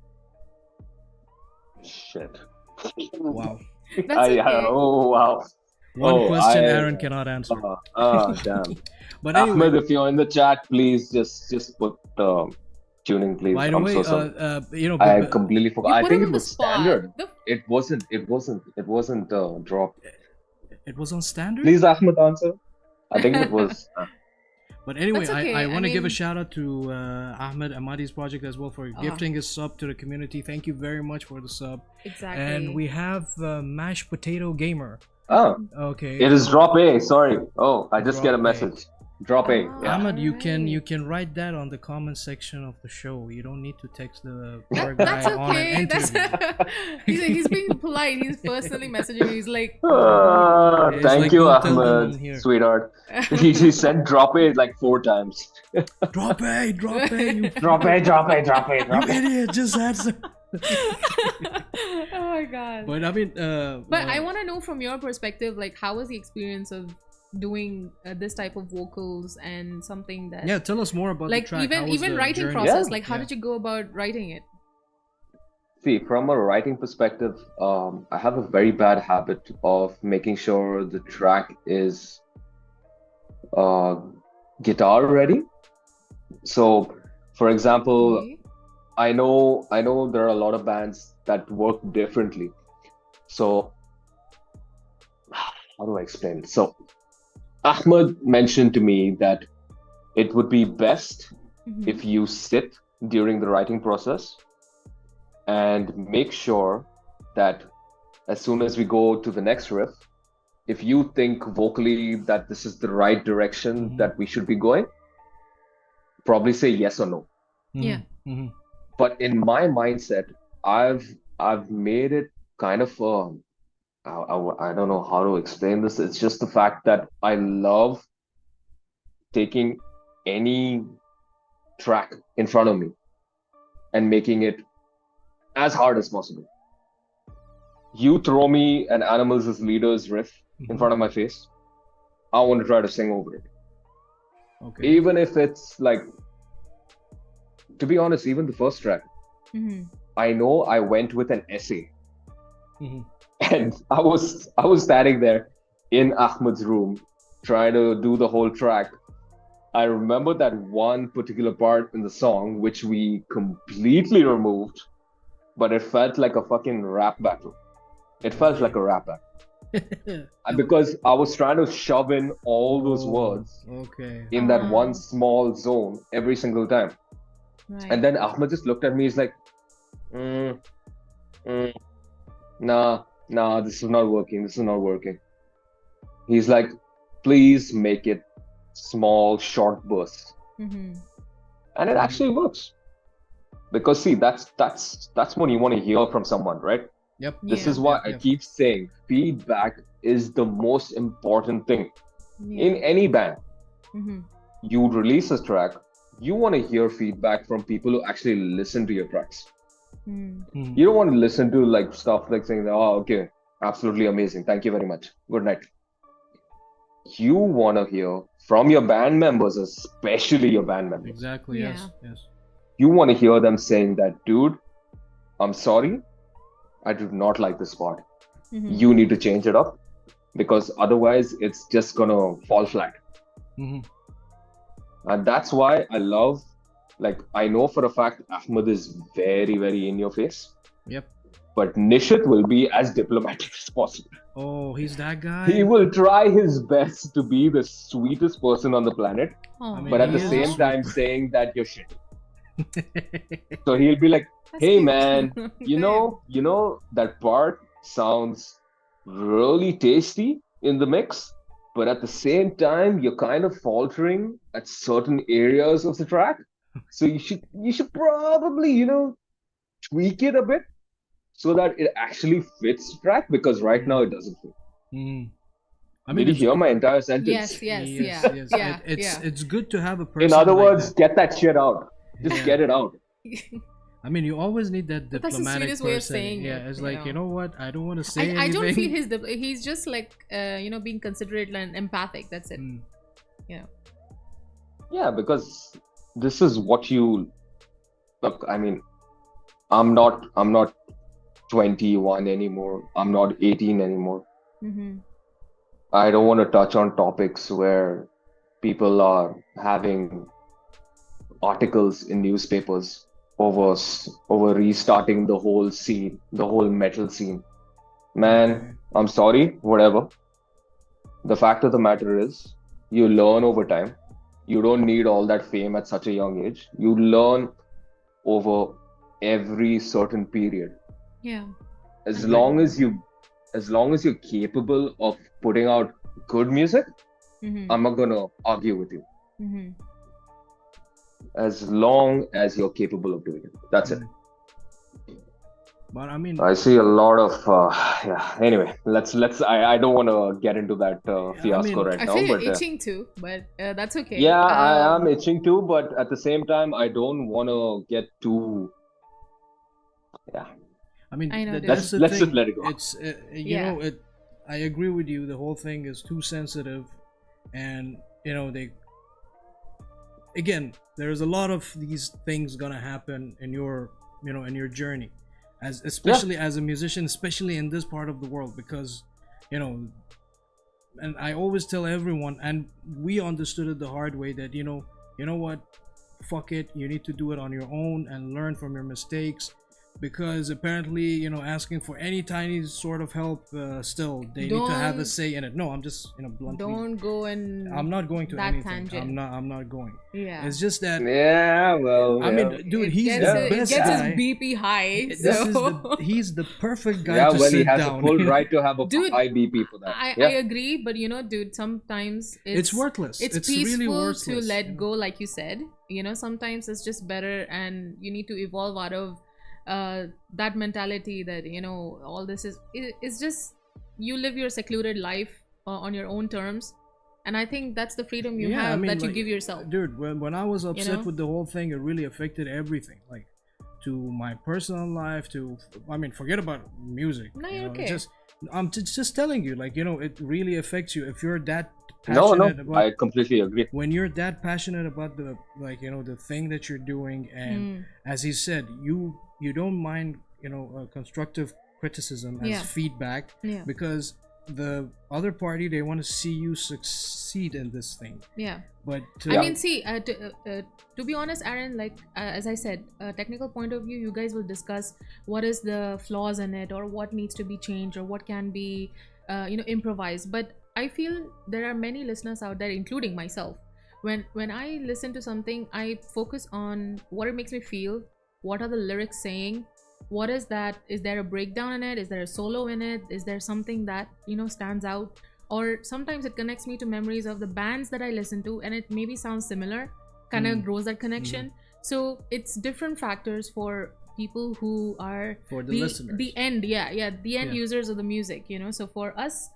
Shit. Wow. That's okay. Oh wow. One question Aaron cannot answer. Damn. But anyway, Ahmed, if you're in the chat, please just put tuning, please. by the I'm way, so sorry. I I completely forgot. You I put think him it on the was spot. standard. The- It wasn't dropped. it was on standard. Please, Ahmed, answer. I think it was. But anyway, That's okay. I want to give a mean- shout out to Ahmed Ahmadi's project as well for gifting his sub to the community. Thank you very much for the sub. Exactly. And we have Mashed Potato Gamer. Oh, Okay. it is drop A. Sorry. Oh, I just Drop get a A. message. Drop A. Oh. Yeah. Ahmed, you Alright. can write that on the comment section of the show. You don't need to text the poor That's guy on an okay. interview. He's being polite. He's personally messaging me. He's like, It's Thank like, you, don't tell them I'm Ahmed, here. sweetheart. He said drop A like 4 times. Drop A, you Drop A, drop A, drop A, you drop A. idiot, just answer. oh my god. But I mean, But I want to know from your perspective, like, how was the experience of doing this type of vocals and something that, yeah, tell us more about like, the track. How was even the writing journey? process. Yeah. Like, how Yeah. did you go about writing it? See, from a writing perspective, I have a very bad habit of making sure the track is guitar ready. So, for example, Okay. I know there are a lot of bands that work differently. So, how do I explain? So, Ahmed mentioned to me that it would be best Mhm. if you sit during the writing process and make sure that as soon as we go to the next riff, if you think vocally that this is the right direction Mhm. that we should be going, probably say yes or no. Yeah. Mhm. But in my mindset, I've made it kind of I don't know how to explain this. It's just the fact that I love taking any track in front of me and making it as hard as possible. You throw me an Animals as Leaders riff in front of my face, I want to try to sing over it. Okay. Even if it's like, to be honest, even the first track, Mhm. I know I went with an essay. Mhm. And I was standing there in Ahmed's room trying to do the whole track. I remember that one particular part in the song which we completely removed, but it felt like a fucking rap battle. It felt like a rap battle. Because I was trying to shove in all those words Okay. in that Ah. one small zone every single time. Right. And then Ahmed just looked at me, he's like, nah, this is not working. He's like, please make it small, short bursts. Mhm. And it actually works. Because see, that's what you want to hear from someone, right? Yep. This Yeah. is why I Yep. keep saying feedback is the most important thing Yeah. in any band. Mhm. You release a track, you want to hear feedback from people who actually listen to your tracks. Mhm. Mhm. You don't want to listen to like stuff like saying, oh, okay, absolutely amazing, thank you very much, good night. You want to hear from your band members, especially your band members. Exactly. Yeah. Yes. Yes. You want to hear them saying that, dude, I'm sorry, I do not like this part. Mhm. You need to change it up because otherwise it's just gonna fall flat. Mhm. And that's why I love, like, I know for a fact Ahmed is very, very in your face. Yep. But Nishit will be as diplomatic as possible. Oh, he's that guy. He will try his best to be the sweetest person on the planet, Oh, I mean, but at he the is same sweet. time saying that you're shit. So he'll be like, that's "Hey cute. man, you know that part sounds really tasty in the mix, but at the same time you're kind of faltering at certain areas of the track. So you should probably, tweak it a bit so that it actually fits the track because right now it doesn't fit." Mm. I Did mean, you it's hear my entire sentence? Yes, yes, yes, yeah, yes. yeah, It's good to have a person. In other like words, that. get that shit out. Just Yeah. get it out. I mean, you always need that But that's the diplomatic sweetest person. way of saying yeah, it, it's you like, know. you know what? I don't want to say I don't feel anything. he's just like being considerate and empathic. That's it. Mm. Yeah, because this is what you look. I mean, I'm not 21 anymore. I'm not 18 anymore. Mm-hmm. I don't want to touch on topics where people are having articles in newspapers over restarting the whole scene, the whole metal scene. Man, I'm sorry, whatever. The fact of the matter is, you learn over time. You don't need all that fame at such a young age. You learn over every certain period. Yeah. As Agreed. long as you're capable of putting out good music, Mm-hmm. I'm not gonna argue with you. Mm-hmm. As long as you're capable of doing it. That's it. But I mean, I see a lot of yeah. Anyway, let's. I don't want to get into that fiasco mean, right I now, feel but you're itching too, but that's okay. yeah, I am Um, itching too. But at the same time, I don't want to get too. Yeah, I mean, I know, dude. that's the let's thing. just let it go. It's Yeah. I agree with you. The whole thing is too sensitive, and again, there's a lot of these things gonna happen in your in your journey, especially as a musician, especially in this part of the world, because and I always tell everyone, and we understood it the hard way, that you know what, fuck it, you need to do it on your own and learn from your mistakes, because apparently asking for any tiny sort of help, still they need to have a Don't- say in it. No, I'm just bluntly, don't go and I'm not going to that anything. tangent. I'm not going. Yeah. It's just that Yeah, well, I yeah. mean, dude, It he's gets the it best gets guy. his BP high. This So is he's the perfect guy Yeah, to well, he sit has down. a full right to have a Dude, high BP for that. I Yeah. agree, but dude, sometimes It's worthless. It's It's peaceful really to worthless. let go, like you said. Sometimes it's just better, and you need to evolve out of that mentality that all this it's just you live your secluded life on your own terms, and I think that's the freedom you Yeah, I have mean, that you like, give yourself. Dude, when I was upset know? with the whole thing, it really affected everything. Like, to my personal life, I mean, forget about music. No, you you're know, okay. I'm just telling you, like, it really affects you if you're that No, passionate no, about. I completely agree. When you're that passionate about the the thing that you're doing, and as he said, you don't mind constructive criticism as Yeah. feedback, Yeah. because the other party, they want to see you succeed in this thing. Yeah. But I mean, see, to be honest, Aaron, like as I said, technical point of view, you guys will discuss what is the flaws in it, or what needs to be changed, or what can be, improvised. But I feel there are many listeners out there, including myself. When I listen to something, I focus on what it makes me feel. What are the lyrics saying? What is that? Is there a breakdown in it? Is there a solo in it? Is there something that stands out? Or sometimes it connects me to memories of the bands that I listen to, and it maybe sounds similar, kind of grows that connection. So it's different factors for people who are for the listeners, the end users of the music. So for us,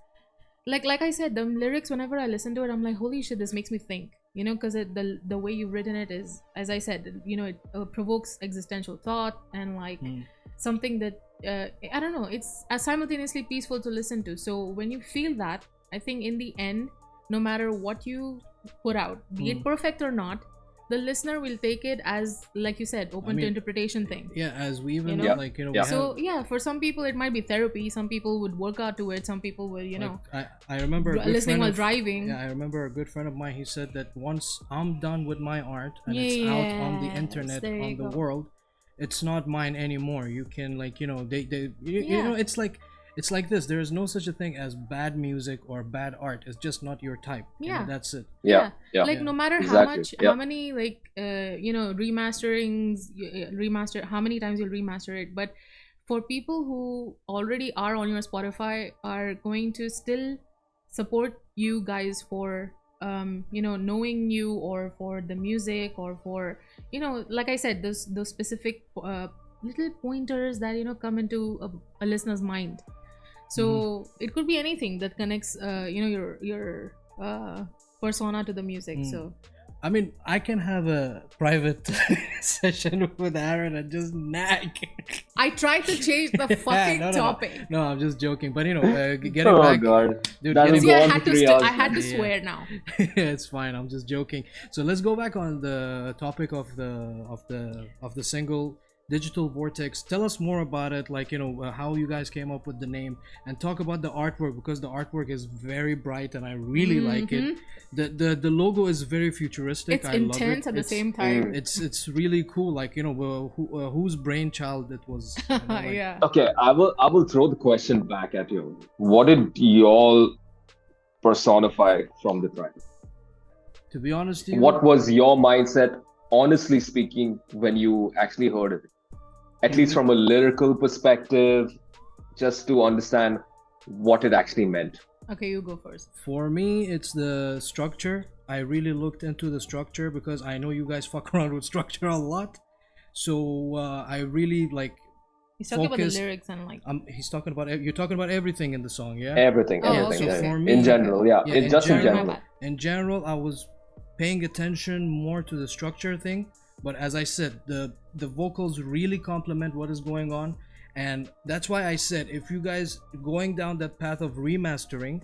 like I said, the lyrics, whenever I listen to it, I'm like, holy shit, this makes me think. Because the way you've written it is, as I said, it provokes existential thought, and like something that I don't know, it's simultaneously peaceful to listen to. So when you feel that, I think in the end, no matter what you put out, be it perfect or not, the listener will take it as, like you said, open to interpretation thing. Yeah, as we even Yeah. we So have, yeah, for some people it might be therapy. Some people would work out to it. Some people will, I remember a good listening friend while of- driving. Yeah, I remember a good friend of mine. He said that once I'm done with my art and Yeah, it's out on the yes, internet, there you on the go. world, it's not mine anymore. You can like, you know, you Yeah. know, it's like this. There is no such a thing as bad music or bad art. It's just not your type. You know, Yeah. that's it. Yeah. Yeah. Like no matter Exactly, yeah. how many like you know, remaster, how many times you'll remaster it, but for people who already are on your Spotify are going to still support you guys for you know, knowing you, or for the music, or for, you know, like I said, those specific little pointers that, you know, come into a listener's mind. So it could be anything that connects you know, your persona to the music. So I mean, I can have a private session with Aaron and just nag. I tried to change the fucking No. topic. No, I'm just joking. But you know, getting Oh back, God. dude, That getting was See, I Go on had for to 3 hours, I had to man. swear now. it's fine. I'm just joking. So let's go back on the topic of the single Digital Vortex. Tell us more about it, like, you know, how you guys came up with the name, and talk about the artwork, because the artwork is very bright and I really like it. The logo is very futuristic. It's I love intense it. at the It's- same time. It's really cool. Like, you know, whose brainchild it was. You know, like- Yeah. Okay, I will throw the question back at you. What did y'all personify from the track? To be honest, with you, What was your mindset, honestly speaking, when you actually heard it? At least from a lyrical perspective, just to understand what it actually meant. Okay, you go first. For me, it's the structure. I really looked into the structure because I know you guys fuck around with structure a lot. So I really like. He's talking Focus- about the lyrics and like. He's talking about. You're talking about everything in the song, yeah. Everything, Oh, everything. okay, yeah. for me- in general, yeah. Yeah, in in just in general- general. In general, I was paying attention more to the structure thing. But as I said, the vocals really complement what is going on, and that's why I said, if you guys going down that path of remastering,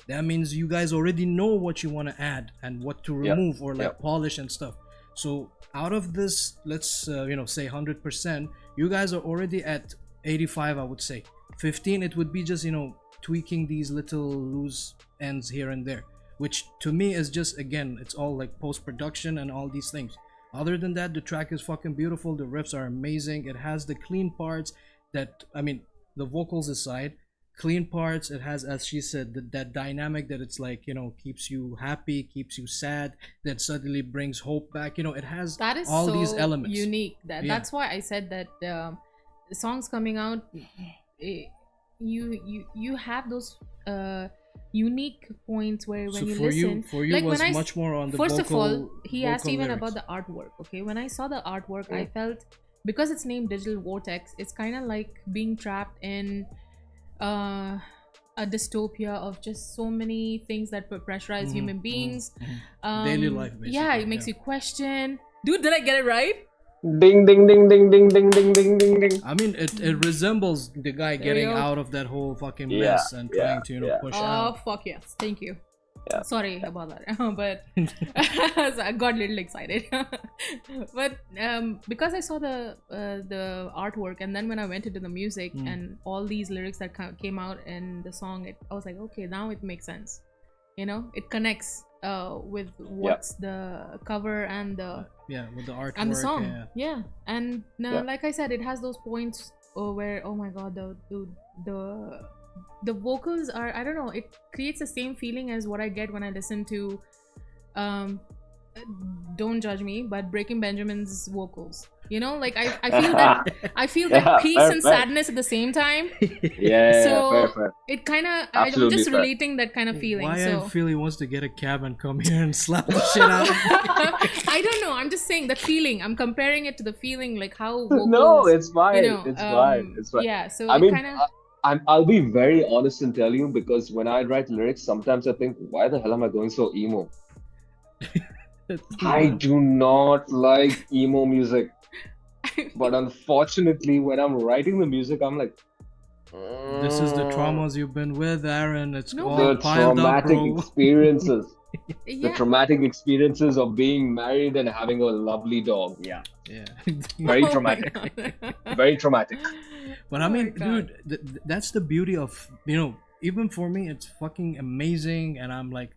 that means you guys already know what you want to add and what to Yeah, remove or like yeah. polish and stuff. So out of this, let's you know, say 100%, you guys are already at 85, I would say. 15, it would be just, you know, tweaking these little loose ends here and there, which to me is just, again, it's all like post-production and all these things. Other than that, the track is fucking beautiful. The riffs are amazing. It has the clean parts that, I mean, the vocals aside, clean parts. It has, as she said, that dynamic that it's like, you know, keeps you happy, keeps you sad, that suddenly brings hope back. You know, it has That is all so these elements. unique. Yeah. That's why I said that the songs coming out, you have those unique points where when So you for listen, for you like was when much more on the first vocal, of all, he asked vocal even lyrics. about the artwork. Okay, when I saw the artwork, I felt, because it's named Digital Vortex, it's kind of like being trapped in a dystopia of just so many things that pressurize human beings. Daily life, Yeah, basically, it makes yeah. you question. Dude, did I get it right? Ding ding ding ding ding ding ding ding ding ding. I mean, it resembles the guy There getting you go. out of that whole fucking Yeah, mess and yeah, trying to, you know, yeah. push Oh out. fuck yes, thank you. Yeah. Sorry about that, but so I got a little excited. But because I saw the artwork, and then when I went into the music and all these lyrics that came out in the song, I was like, okay, now it makes sense. You know, it connects with what's the cover and the Yeah, with the artwork and the song. yeah. Yeah, and Yeah. like I said, it has those points where, oh my god, the vocals are, I don't know, it creates the same feeling as what I get when I listen to don't judge me, but Breaking Benjamin's vocals. You know, like I feel that I feel that Yeah, peace fair, and fair. sadness at the same time. Yeah, So fair, fair. it kind of, I'm Absolutely just fair. relating that kind of feeling. Why So I feel he wants to get a cab and come here and slap the shit out of me. I don't know. I'm just saying that feeling. I'm comparing it to the feeling, like how vocals, No, it's fine. you know, it's fine. It's fine. Yeah, so I it mean, kind of. I'll be very honest and tell you, because when I write lyrics, sometimes I think, why the hell am I going so emo? I do not like emo music. But unfortunately, when I'm writing the music, I'm like, This is the traumas you've been with, Aaron. It's No, all the piled up, traumatic bro. experiences. The Yeah. traumatic experiences of being married and having a lovely dog. Yeah. Yeah. Very Oh my traumatic. God. Very traumatic. But Oh I my mean, God. dude, that's the beauty of, you know, even for me, it's fucking amazing. And I'm like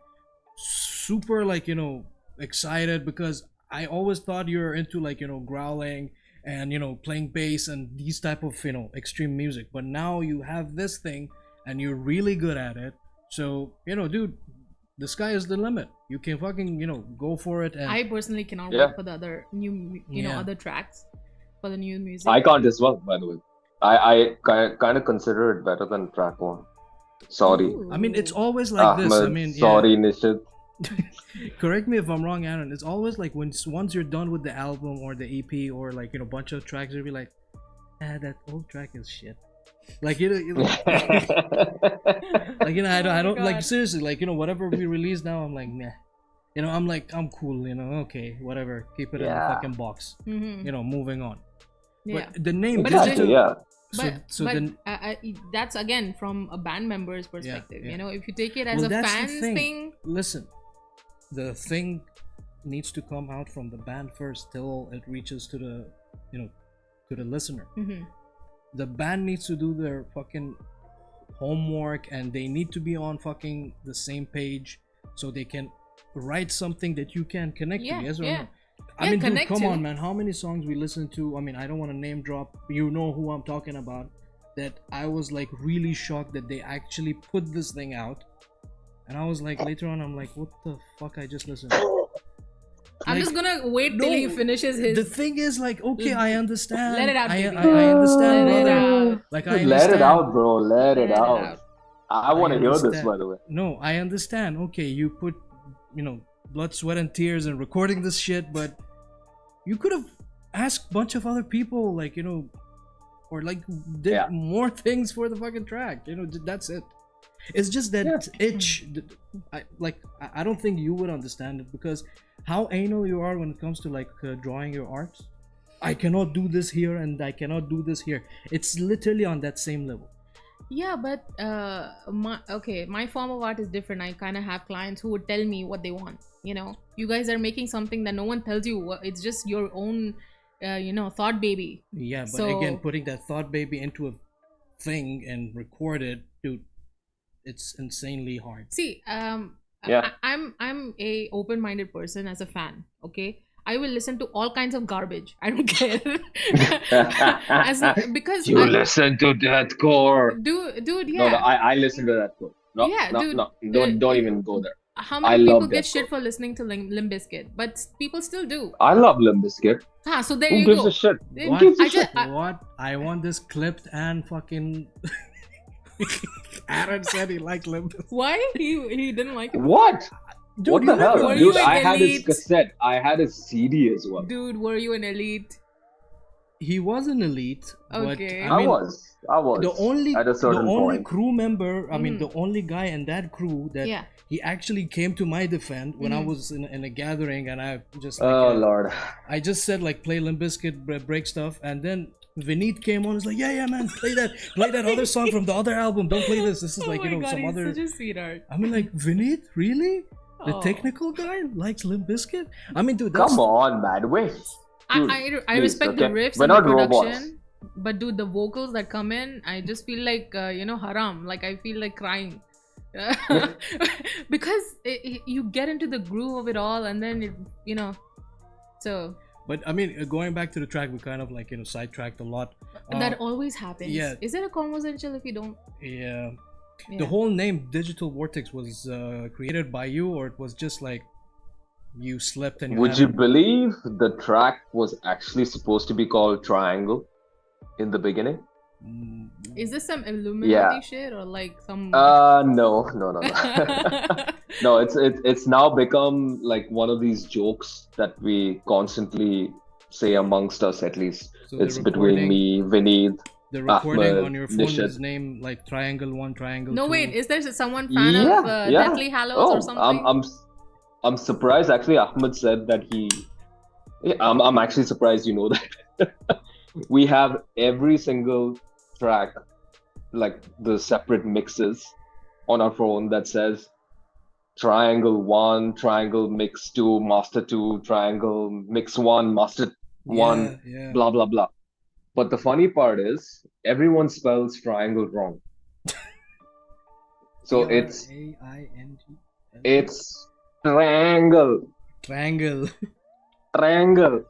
super, like, you know, excited, because I always thought you're into, like, you know, growling and playing bass and these type of extreme music. But now you have this thing and you're really good at it. So dude, the sky is the limit. You can fucking go for it. And I personally cannot Yeah. wait for the other new, Yeah. other tracks, for the new music. I can't as well, by the way. I kind of consider it better than track one. Sorry. Ooh. I mean, it's always like this. I Ahmed, mean, sorry, Nishit. correct me if I'm wrong, Aaron. It's always like once you're done with the album or the EP or like bunch of tracks, you'll be like, that old track is shit. Like like I don't God. like seriously, like whatever we release now, I'm like nah. I'm like I'm cool. Okay, whatever. Keep it in the Yeah. fucking box. Mhm. moving on. Yeah. But the name But digital. Yeah. So but then that's again from a band member's perspective. yeah. If you take it as well, a that's the fan's thing, Listen, the thing needs to come out from the band first till it reaches to the to the listener. mhm. The band needs to do their fucking homework and they need to be on fucking the same page so they can write something that you can connect Yeah, to. Yes or yeah. no? I Yeah, mean, dude, connect come to. on, man. How many songs we listen to? I mean, I don't want to name drop. You know who I'm talking about. That I was like really shocked that they actually put this thing out, and I was like, later on, I'm like, what the fuck? I just listened. I'm Like, just gonna wait till he no, finishes his. The thing is, like, okay, I understand. Let it out, I baby. understand, Let it brother. out. Like, I Let understand. it out, bro. Let it Let it out. out. I want to hear this, understand. by the way. No, I understand. Okay, you put, blood, sweat, and tears in recording this shit, but you could have asked a bunch of other people, like, or like did Yeah. more things for the fucking track. That's it. It's just that itch. I don't think you would understand it because how anal you are when it comes to like drawing your art. I cannot do this here and I cannot do this here. It's literally on that same level. Yeah, but my form of art is different. I kind of have clients who would tell me what they want. You guys are making something that no one tells you. It's just your own, thought baby. Yeah, but So- again, putting that thought baby into a thing and record it, dude, it's insanely hard. See, Yeah. I'm a open-minded person as a fan. Okay, I will listen to all kinds of garbage. I don't care. Because You listen to deathcore. dude, No, yeah. I listen to that. No, Yeah, no, dude. no. Don't even go there. How I many people love get deathcore. shit for listening to Limp Bizkit? But people still do. I love Limp Bizkit. So there Who you gives go. a shit? Who Who gives a I shit? just- What? I want this clipped and fucking. Aaron said he liked Limp. Why he didn't like it? What? Dude, What you the never- hell? Were you Dude, an I had his elite? cassette. I had his CD as well. Dude, were you an elite? He was an elite, Okay. but I mean, I was. the only at a certain point. crew member, I mean, the only guy in that crew that Yeah. he actually came to my defense when I was in a gathering, and I just like, Oh Lord. I just said like play Limp Bizkit, break stuff, and then Vineet came on. He's like, yeah, man, play that other song from the other album. Don't play this. This is like oh my God, some he's other. such a sweetheart. I mean, like Vineet, really? The Oh. technical guy likes Limp Bizkit? I mean, dude, that's Come on, man. Wait. Dude, I please, respect the okay? riffs We're and the not robots. production, but dude, the vocals that come in, I just feel like haram. Like I feel like crying. Because you get into the groove of it all, and then so But I mean, going back to the track, we kind of like sidetracked a lot. that always happens. yeah. Is it a conversation if you don't? Yeah. Yeah. The whole name Digital Vortex was created by you, or it was just like you slept and Would you believe the track was actually supposed to be called Triangle in the beginning? Is this some Illuminati Yeah. shit or like some? No. No, it's now become like one of these jokes that we constantly say amongst us, at least. So the It's between recording- me, Vineet. The recording Ahmed, on your phone Nishad. is named like Triangle 1, Triangle 2. No, wait. Is there someone fan of Deathly Hallows or something? I'm surprised. Actually, Ahmed said that he. Yeah, I'm actually surprised. You know that we have every single track, like the separate mixes, on our phone that says Triangle 1, Triangle Mix 2, Master 2, Triangle Mix 1, Master 1, Yeah. blah blah blah. But the funny part is, everyone spells triangle wrong. So it's T-R-A-I-N-G. triangle, Triangle. triangle.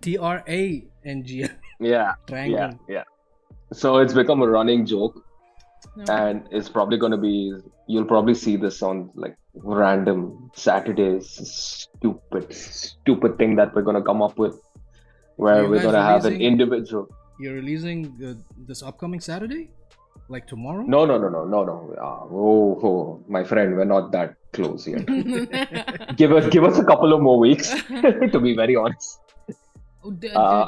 TRANG. Yeah, Triangle. yeah. So it's become a running joke, No. and it's probably going to be. You'll probably see this on like random Saturdays. Stupid thing that we're going to come up with, where you we're guys going to have an releasing- individual. You're releasing this upcoming Saturday, like tomorrow. No. Oh, my friend, we're not that close yet. Give us a couple of more weeks, to be very honest. Oh,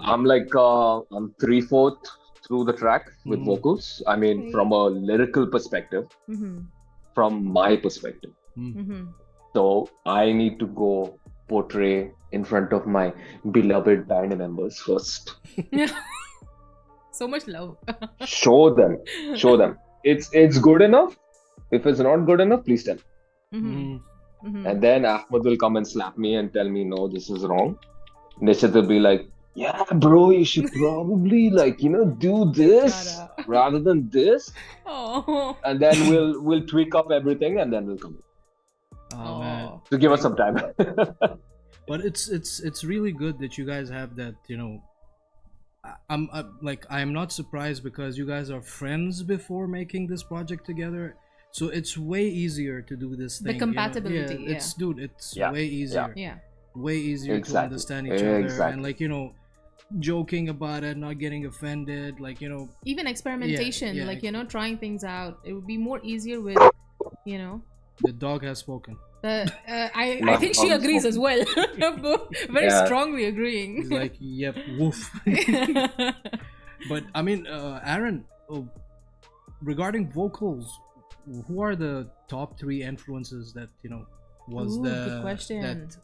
I'm like I'm 3/4 through the track with Mhm. vocals. I mean, Okay. from a lyrical perspective, Mhm, from my perspective. mhm. So I need to go portray in front of my beloved band members first. So much love. Show them. It's good enough. If it's not good enough, please tell. Mhm, mhm. And then Ahmed will come and slap me and tell me, no, this is wrong. Nishit will be like, yeah, bro, you should probably do this Shut up. rather than this. Oh. And then we'll tweak up everything and then we'll come. Oh, man. Oh. So give us some time. But it's really good that you guys have that. I'm not surprised because you guys are friends before making this project together. So it's way easier to do this The thing. compatibility, yeah. It's Yeah, way easier. Yeah. Way easier to Exactly. understand each other Exactly. and joking about it, not getting offended, Even experimentation, yeah. trying things out. It would be more easier with, the dog has spoken. I My think she mom's agrees as well. Both very Yeah. strongly agreeing. He's like, yep, woof. But I mean, Aaron, regarding vocals, who are the top 3 influences that was Ooh, the good question. that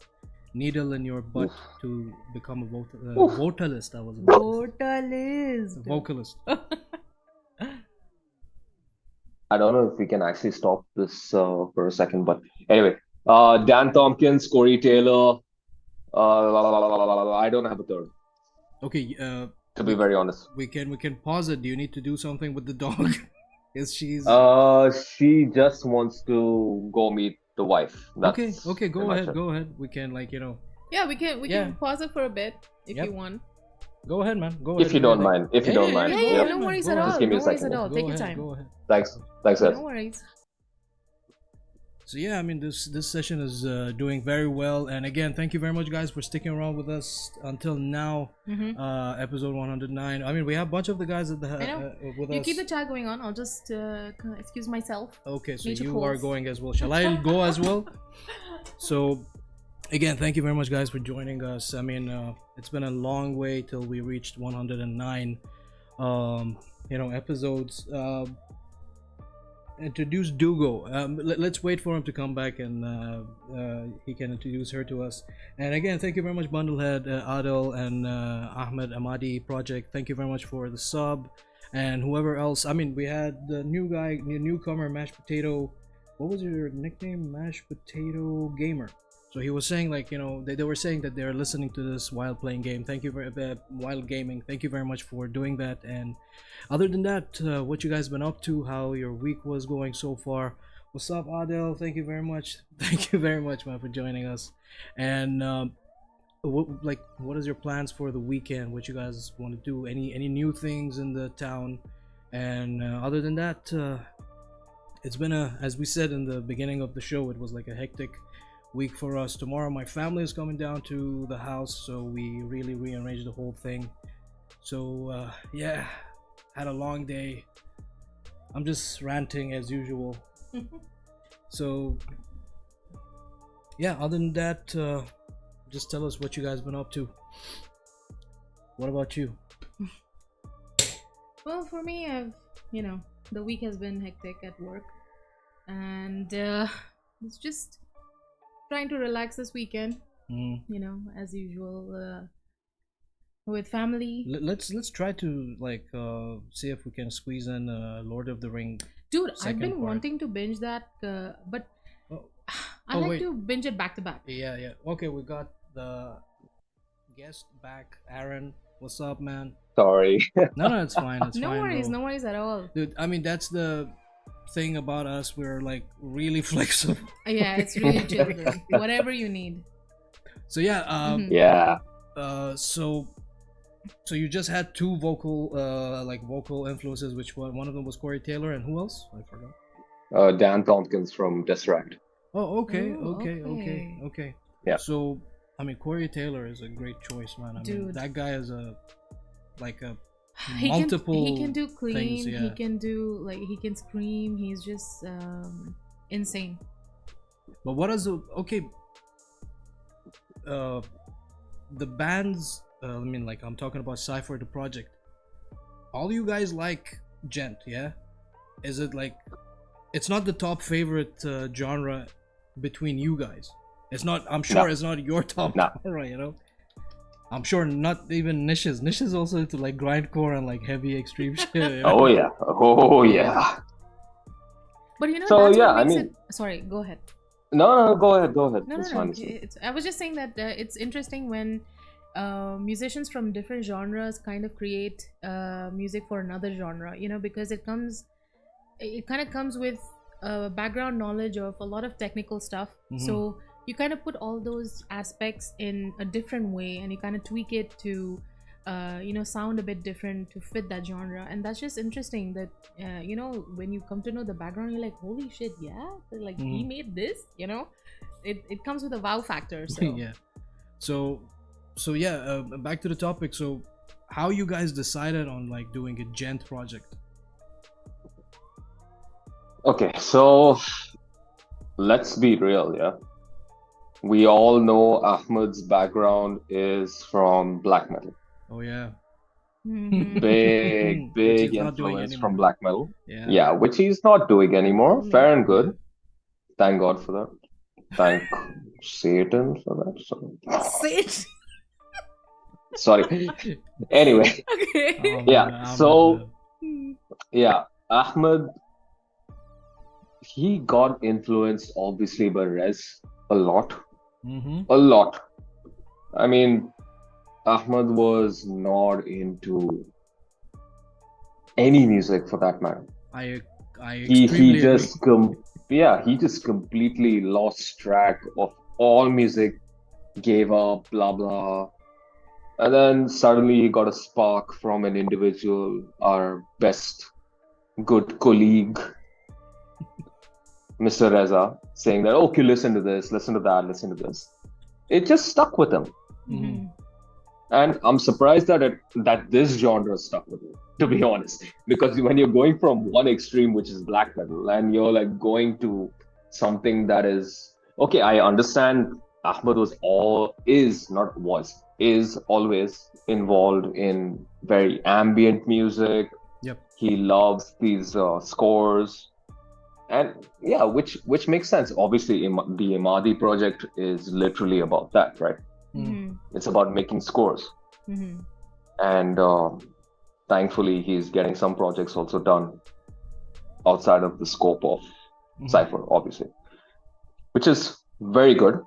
needle in your butt to become a vocalist? I was Vocalist. vocalist. I don't know if we can actually stop this for a second, but anyway, Dan Tompkins, Corey Taylor. I don't have a third, Okay, to be very honest. we can pause it. Do you need to do something with the dog? Is she's She just wants to go meet the wife. That's okay. Go pretty much ahead. it. Go ahead. We can Yeah, we can Yeah. pause it for a bit if Yep. you want. go ahead, man. Go ahead. If you don't mind. If you don't mind. Yeah, Yep. no worries Go at ahead. all. Just give me No a worries second. at all. Go Take your ahead, time. Go ahead. Thanks, guys. No worries. So yeah, I mean this session is doing very well, and again, thank you very much, guys, for sticking around with us until now. Mhm. Episode 109. I mean, we have a bunch of the guys at the I know. with You us. keep the chat going on. I'll just excuse myself. Okay, so Major you are calls. going as well. Shall I go as well? So, again, thank you very much, guys, for joining us. I mean, it's been a long way till we reached 109, episodes. Introduce Dugo. Let's wait for him to come back and he can introduce her to us. And again, thank you very much, Bundlehead, Adil, and Ahmed Amadi Project. Thank you very much for the sub, and whoever else. I mean, we had the newcomer, Mashed Potato. What was your nickname? Mashed Potato Gamer. So he was saying they were saying that they're listening to this while playing game. Thank you while gaming. Thank you very much for doing that. And other than that, what you guys been up to? How your week was going so far? What's up, Adel? Thank you very much. Thank you very much, man, for joining us. And what is your plans for the weekend? What you guys want to do? Any new things in the town? And other than that, it's been as we said in the beginning of the show, it was like a hectic week for us. Tomorrow my family is coming down to the house, so we really rearranged the whole thing. So yeah, had a long day. I'm just ranting as usual. So yeah, other than that, just tell us what you guys been up to. What about you? Well, for me, the week has been hectic at work, and it's just trying to relax this weekend. As usual, with family. Let's try to see if we can squeeze in Lord of the Ring. Dude, I've second been part. wanting to binge that, but Oh. I like wait. to binge it back to back. Yeah. Okay, we got the guest back. Aaron, what's up, man? Sorry. No, it's fine. It's No fine, worries, bro. no worries at all. Dude, I mean, that's the thing about us. We're like really flexible. Yeah, it's really chill. Whatever you need. So yeah, Mhm. Yeah. so So you just had two vocal influences. Which one of them was Corey Taylor, and who else? I forgot. Dan Tompkins from Tesseract. Oh, okay. Yeah. So, I mean, Corey Taylor is a great choice, man. I mean, Dude. that guy is a He multiple. can do clean. things, yeah. He can do he can scream. He's just insane. But what is the bands? I mean, like I'm talking about Cypher, the project. All you guys like Djent, yeah? Is it like? It's not the top favorite genre between you guys. It's not. I'm sure No. it's not your top No. genre. You know. I'm sure not even Nisha's. Nisha's also into like grindcore and like heavy extreme shit. You know? Oh yeah. But you know, So, that's yeah, what I makes mean- it. Sorry, go ahead. No, go ahead. No, It's no, fine, no. it's fine. I was just saying that it's interesting when musicians from different genres kind of create music for another genre. You know, because it kind of comes with background knowledge of a lot of technical stuff. Mhm. So you kind of put all those aspects in a different way, and you kind of tweak it to sound a bit different to fit that genre. And that's just interesting that when you come to know the background, you're like, holy shit, yeah, like he made this. You know, it comes with a wow factor. So Yeah. So yeah. Back to the topic. So, how you guys decided on like doing a Djent project? Okay, so let's be real, yeah. We all know Ahmed's background is from black metal. Oh yeah. Mhm. Big Which he's not doing influence anymore. from black metal. Yeah. Yeah, which he's not doing anymore. Mm. Fair and good. Thank God for that. Thank Satan for that. Sit. Sorry. Anyway, Okay. Oh, Yeah, man, I'm so- Hmm. yeah, Ahmed, he got influenced obviously by Rez a lot. Mm-hmm. A lot. I mean, Ahmed was not into any music for that matter. I He extremely just he just completely lost track of all music, gave up, blah blah. And then suddenly he got a spark from an individual, our best good colleague, Mr. Reza, saying that, okay, listen to this, listen to that, listen to this. It just stuck with him. Mhm. And I'm surprised that this genre stuck with me, to be honest. Because when you're going from one extreme, which is black metal, and you're like going to something that is okay, I understand Ahmed is always involved in very ambient music. Yep. He loves these scores. And yeah, which makes sense. Obviously, the Imadi project is literally about that, right? Mhm. It's about making scores. Mhm. And thankfully, he's getting some projects also done outside of the scope of Mhm. Cypher, obviously, which is very good.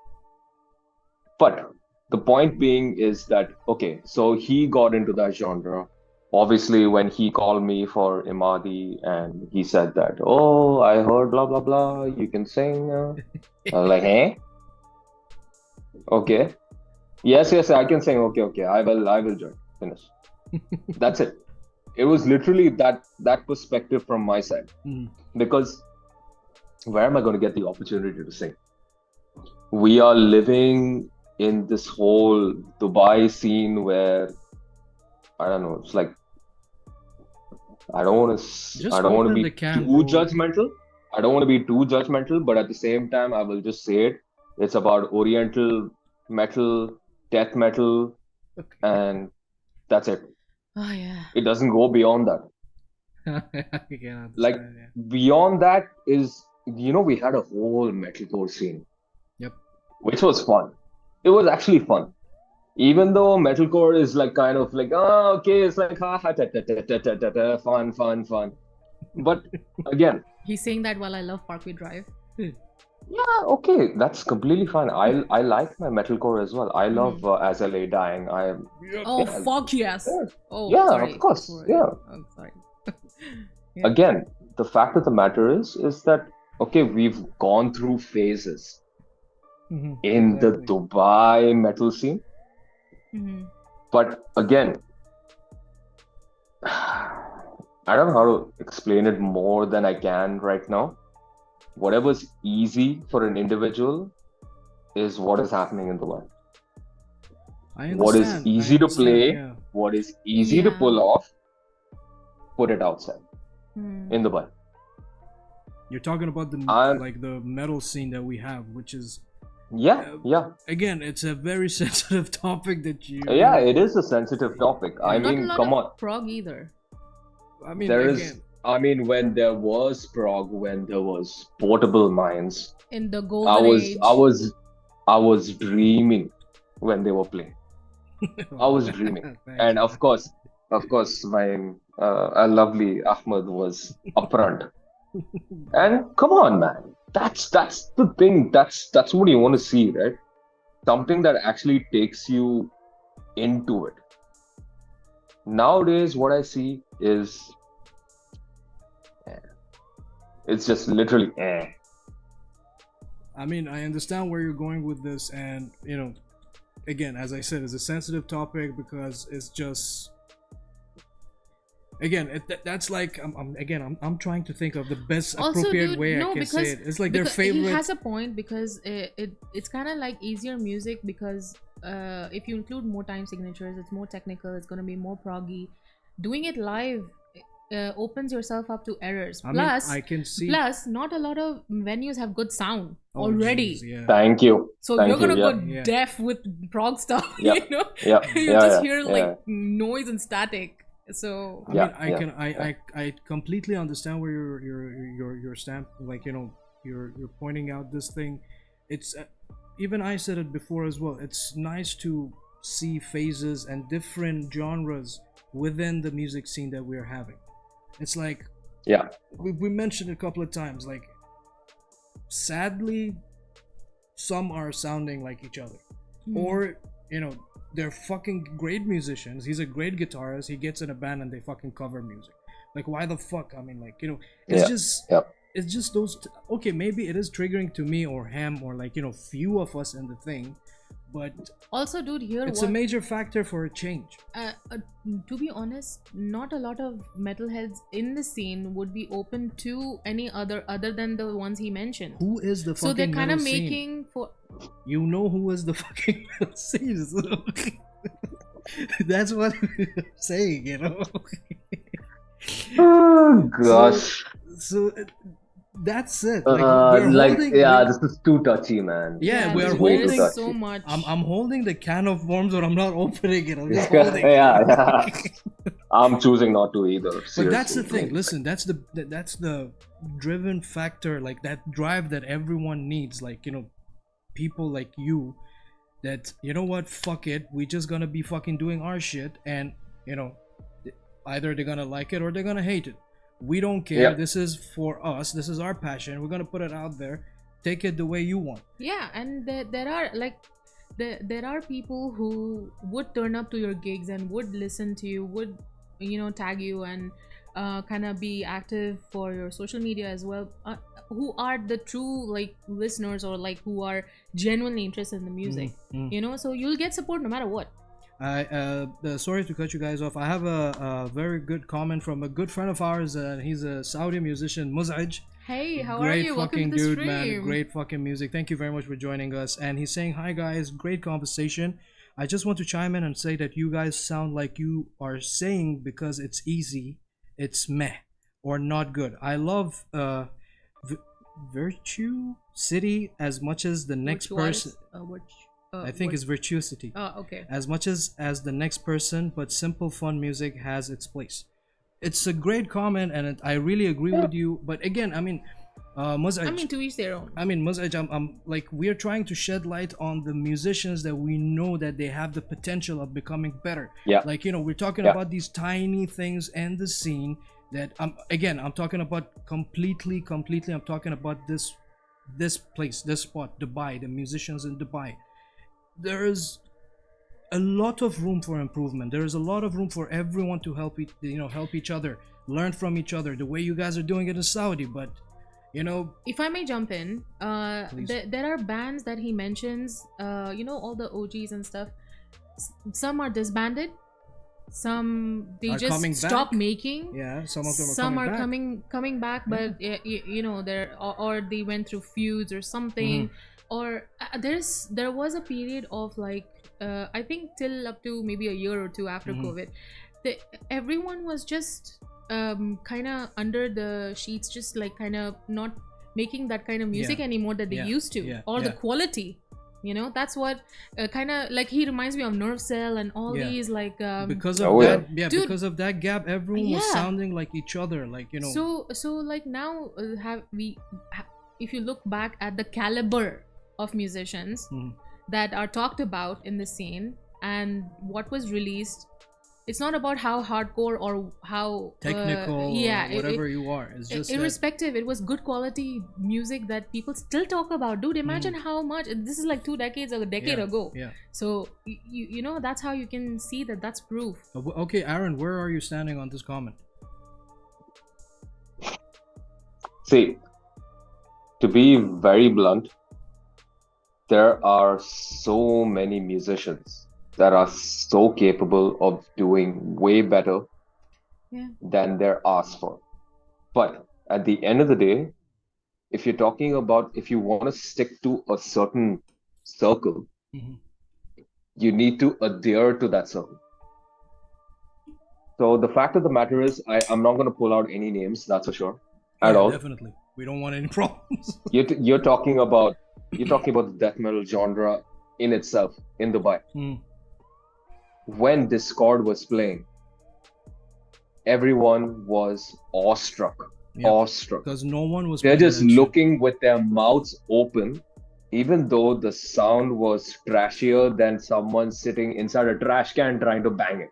But the point being is that, okay, so he got into that genre. Obviously, when he called me for Imadi and he said that, oh, I heard blah, blah, blah, you can sing. I was like, hey? Okay. Yes, I can sing. Okay, I will join. Finish. That's it. It was literally that perspective from my side. Mhm. Because where am I going to get the opportunity to sing? We are living in this whole Dubai scene where I don't know. It's like I don't want Just to open be the can, too bro. judgmental. I don't want to be too judgmental, but at the same time, I will just say it. It's about Oriental metal, death metal, Okay. and that's it. Oh yeah. It doesn't go beyond that. I can understand, Like yeah. beyond that is, we had a whole metalcore scene. Yep. Which was fun. It was actually fun. Even though metalcore is like kind of like, oh, okay, it's like ha ha ta ta ta ta ta ta ta, fun. But again, He's saying that while I love Parkway Drive. yeah, okay, that's completely fine. I like my metalcore as well. I love Azalea Dying. Oh Yeah. fuck yes. Yeah. Oh Yeah, sorry. of course, Sorry. yeah. Oh, sorry. Yeah. Again, the fact of the matter is that okay, we've gone through phases Mhm. in the Exactly. Dubai metal scene. Mhm. But again, I don't know how to explain it more than I can right now. Whatever's easy for an individual is what is happening in the world. I What is understand. easy to play, Yeah. what is easy to Yeah. pull off, put it outside Hmm. in the world. You're talking about the I'm- like the metal scene that we have, which is Yeah. again, it's a very sensitive topic that you. Yeah, it is a sensitive topic. I Not a mean, lot come of on. prog either. I mean, There again, is, I mean, when there was prog, when there was portable minds, In the I golden was, age. I was dreaming when they were playing. I was dreaming, Thank and you. of course, my lovely Ahmed was upfront. And come on, man, that's the thing. That's what you want to see, right? Something that actually takes you into it. Nowadays, what I see is, it's just literally, I mean, I understand where you're going with this, and again, as I said, it's a sensitive topic because it's just, again, that's like, I'm trying to think of the best Also, appropriate dude, way no, I can say because- it. It's like their Because favorite. He has a point because it's kind of like easier music because if you include more time signatures, it's more technical. It's gonna be more proggy. Doing it live opens yourself up to errors. I mean, Plus, I can see. plus, not a lot of venues have good sound Oh, already. jeez, yeah. thank you. So Thank you're gonna you, go yeah. Yeah. deaf with prog stuff, Yeah. you know? Yeah, You yeah, just yeah, hear yeah. like noise and static. So I Yeah, mean, I completely understand where your stamp, like you're pointing out this thing. It's even I said it before as well. It's nice to see phases and different genres within the music scene that we're having. It's like Yeah. we mentioned a couple of times. Like, sadly, some are sounding like each other, or they're fucking great musicians. He's a great guitarist. He gets in a band and they fucking cover music. Like, why the fuck? I mean, like, it's Yeah, just yeah. it's just those okay, maybe it is triggering to me or him or like few of us in the thing, but also, dude, here it's what a major factor for a change. to be honest, not a lot of metalheads in the scene would be open to any other than the ones he mentioned. Who is the fucking So they're kind of metal scene? making for You know who is the fucking metal scene? That's what I'm saying, Oh gosh. So that's it. Like, we're Like, holding, yeah, like- this is too touchy, man. Yeah, we are dude, way there too is touchy. so much. I'm holding the can of worms, or I'm not opening it. I'm just holding Yeah, it. yeah. I'm choosing not to either. But that's the seriously. thing. Listen, that's the driven factor, like that drive that everyone needs. Like people like you, that what, fuck it, we just gonna be fucking doing our shit, and either they're gonna like it or they're gonna hate it. We don't care. Yeah. This is for us. This is our passion. We're gonna put it out there. Take it the way you want. Yeah, and there are like there are people who would turn up to your gigs and would listen to you, would tag you and kind of be active for your social media as well, who are the true like listeners, or like who are genuinely interested in the music. So you'll get support no matter what. Sorry to cut you guys off. I have a very good comment from a good friend of ours. He's a Saudi musician, Muzaj. Hey, how are Great you? fucking Welcome to the dude, stream. man. Great fucking music. Thank you very much for joining us. And he's saying, hi guys, great conversation. I just want to chime in and say that you guys sound like you are saying because it's easy, it's meh or not good. I love Virtue City as much as the next person. I think it's Virtuosity. Oh, okay. As much as the next person, but simple fun music has its place. It's a great comment, and I really agree with you. But again, I mean, Muzaj, I mean, to each their own. I mean, Muzaj, I'm like, we're trying to shed light on the musicians that we know that they have the potential of becoming better. Yeah. Like, we're talking Yeah. about these tiny things and the scene that I'm talking about completely. I'm talking about this place, this spot, Dubai, the musicians in Dubai. There is a lot of room for improvement. There is a lot of room for everyone to help each other, learn from each other, the way you guys are doing it in Saudi. But If I may jump in, Please. there are bands that he mentions, all the OGs and stuff. Some are disbanded, some they Are just coming stop back. making. Yeah, some of them are Some coming are back. coming back, but you know, they're or they went through feuds or something, or there was a period of like I think till up to maybe a year or two after COVID, everyone was just kind of under the sheets, just like kind of not making that kind of music anymore that they used to, or the quality. You know, that's what kind of like he reminds me of Nerve Cell and all these like Because of Oh, yeah. that, Dude, because of that gap, everyone was sounding like each other, like, you know. so like now if you look back at the caliber of musicians that are talked about in the scene and what was released, it's not about how hardcore or how Technical, or whatever you are. It's just irrespective, it was good quality music that people still talk about. Dude, imagine how much this is like 2 decades or a decade ago. Yeah. So you know, that's how you can see that that's proof. Okay, Aaron, where are you standing on this comment? See, to be very blunt, there are so many musicians that are so capable of doing way better than they're asked for. But at the end of the day, if you're talking about if you want to stick to a certain circle, you need to adhere to that circle. So the fact of the matter is, I'm not going to pull out any names, that's for sure, at all. Definitely, we don't want any problems. You're talking about the death metal genre in itself in Dubai. When Discord was playing, everyone was awestruck. Because no one was. They're just looking with their mouths open, even though the sound was trashier than someone sitting inside a trash can trying to bang it.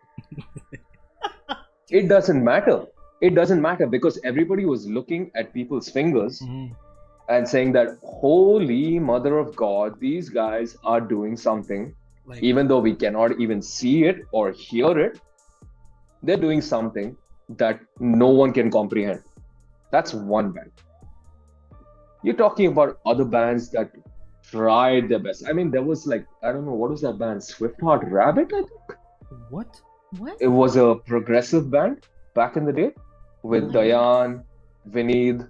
It doesn't matter. It doesn't matter because everybody was looking at people's fingers and saying that, holy mother of God, these guys are doing something. Like, even though we cannot even see it or hear it, they're doing something that no one can comprehend. That's one band. You're talking about other bands that tried their best. I mean, there was like, I don't know, what was that band? Swift Heart Rabbit, I think? What? It was a progressive band back in the day with Dayan, Vineet.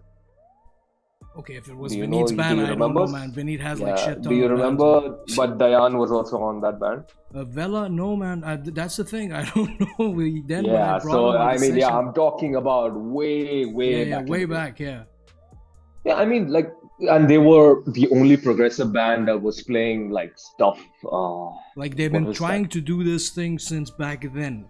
Okay, if it was Vineet's band, I don't know, man. Vineet has like shit. Do you remember? But Dayan was also on that band. Vela, no, man. That's the thing. I don't know. So I mean, I'm talking about way back. Yeah, I mean, like, and they were the only progressive band that was playing like stuff. Like they've been trying to do this thing since back then.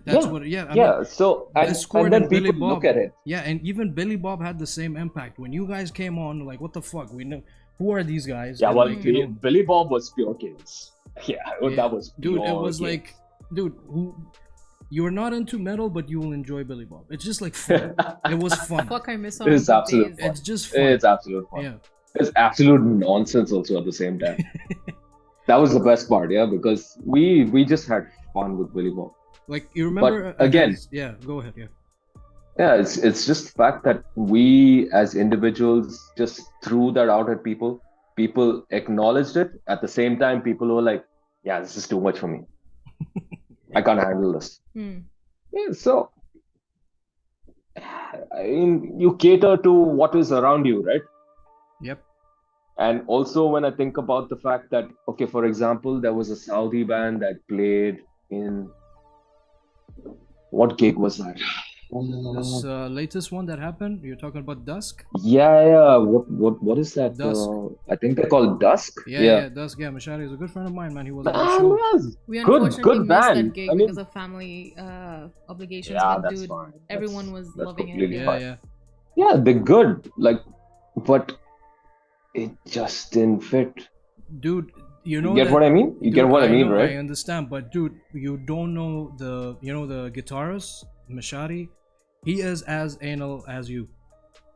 That's what. Yeah. I mean, so and then people look at it. Yeah, and even Billy Bob had the same impact when you guys came on. Like, what the fuck? We know who are these guys? Yeah, and, well, like, Billy Bob was pure chaos. Yeah, that was dude. It was chaos. like, dude, you're not into metal, but you will enjoy Billy Bob. It's just like fun. It was fun. Fuck, I miss all It's absolute fun. It's just fun. It's absolute fun. Yeah. It's absolute nonsense also at the same time. That was the best part, because we just had fun with Billy Bob. Like, you remember? But again, go ahead. Yeah, it's just the fact that we as individuals just threw that out at people. People acknowledged it. At the same time, people were like, "Yeah, this is too much for me. I can't handle this." Yeah, so I mean, you cater to what is around you, right? Yep. And also when I think about the fact that, okay, for example, there was a Saudi band that played in, what gig was that? This latest one that happened, you're talking about Dusk? Yeah. What is that? Dusk. I think they're called Dusk. Yeah, Dusk. Yeah, Mashari is a good friend of mine, man. He was at the show. We unfortunately good missed band. that gig because of family obligations. Yeah, but that's dude, fine. everyone was that's loving completely it. fine. Yeah, they're good. Like, but it just didn't fit. Dude, you know. You get what I mean? You get what I mean, right? I understand, but dude, you don't know the guitarist, Mashari. He is as anal as you.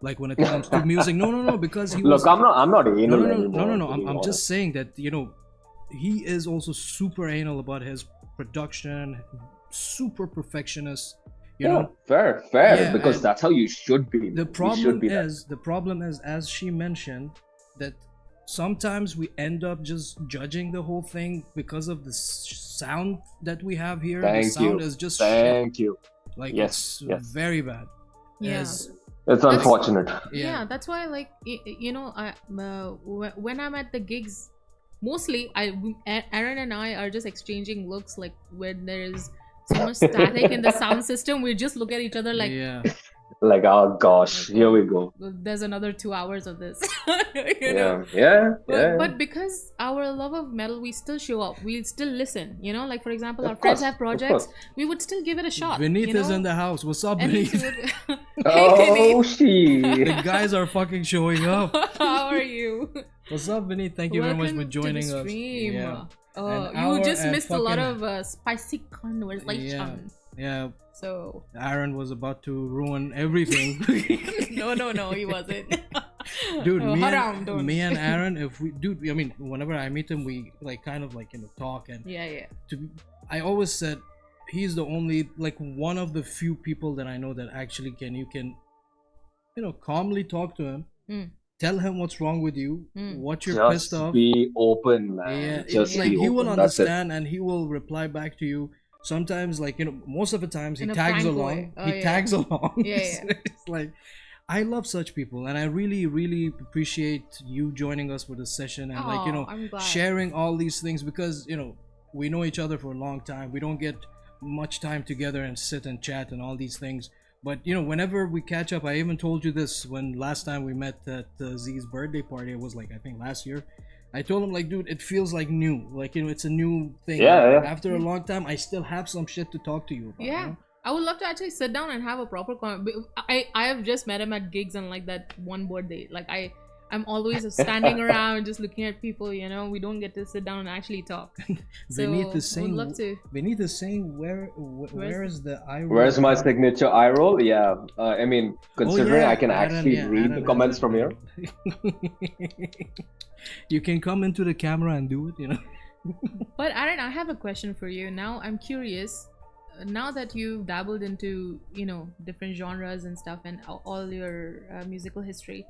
Like when it comes to music. No, because he was. Look, I'm not anal anymore. No. I'm just saying that, he is also super anal about his production, super perfectionist. You know? Fair. Yeah, because that's how you should be. The problem is, as she mentioned, that sometimes we end up just judging the whole thing because of the sound that we have here. The Thank sound you. is just shit. Thank you. Like Yes, it's yes. very bad. Yeah. As- It's unfortunate. Yeah, that's why, like, you know, when I'm at the gigs, mostly Aaron and I are just exchanging looks. Like when there is so much static in the sound system, we just look at each other like, yeah. Like, oh gosh, here we go. there's another 2 hours of this. Yeah. But because our love of metal, we still show up. We still listen. You know, like for example, our Of friends course, have of projects. course. We would still give it a shot. Vineet you know? is in the house. What's up, And Vineet? Hey, Oh Vineet. shit. The guys are fucking showing up. How are you? What's up, Vineet? Thank you very much for Welcome to the joining us. stream. Yeah. An You hour just and missed a lot fucking- of spicy conversation. Yeah. So Aaron was about to ruin everything. no, he wasn't. Dude, Oh, me, haram, and, don't. me and Aaron, I mean, whenever I meet him, we like kind of like talk, and Yeah. I always said he's the only, like, one of the few people that I know that actually you can calmly talk to him, Mm. tell him what's wrong with you, Mm. what you're Just pissed off. be open, man. Yeah, Just like be he will open. That's it. understand and he will reply back to you. Sometimes, like, most of the times he In a tags frank along. way. Oh, he yeah. tags along. Yeah, yeah. It's like, I love such people, and I really, really appreciate you joining us for this session and I'm glad. sharing all these things, because we know each other for a long time. We don't get much time together and sit and chat and all these things. But whenever we catch up, I even told you this when last time we met at Z's birthday party. It was like, I think last year. I told him, like, dude, it feels like new. Like, it's a new thing. Yeah. After a long time, I still have some shit to talk to you about. Yeah. I would love to actually sit down and have a proper I have just met him at gigs and like that one birthday. Like I'm always standing around just looking at people, we don't get to sit down and actually talk. Vineet is saying, would love to. Vineet is saying, where is the eye roll? Where's my signature eye roll? Yeah. I mean, considering I can Aaron, actually yeah, read Aaron the comments has from here. You can come into the camera and do it, But Aaron, I have a question for you. Now I'm curious. Now that you've dabbled into, different genres and stuff and all your musical history,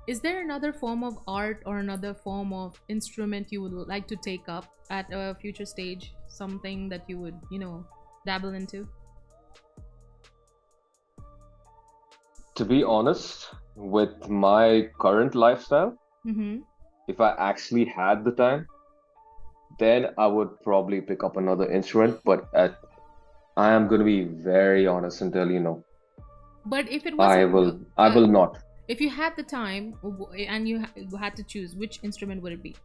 is there another form of art or another form of instrument you would like to take up at a future stage? Something that you would, dabble into? To be honest, with my current lifestyle, Mm-hmm. if I actually had the time, then I would probably pick up another instrument. But I am going to be very honest and tell you no. But if it was, I will not. If you had the time and you had to choose, which instrument would it be?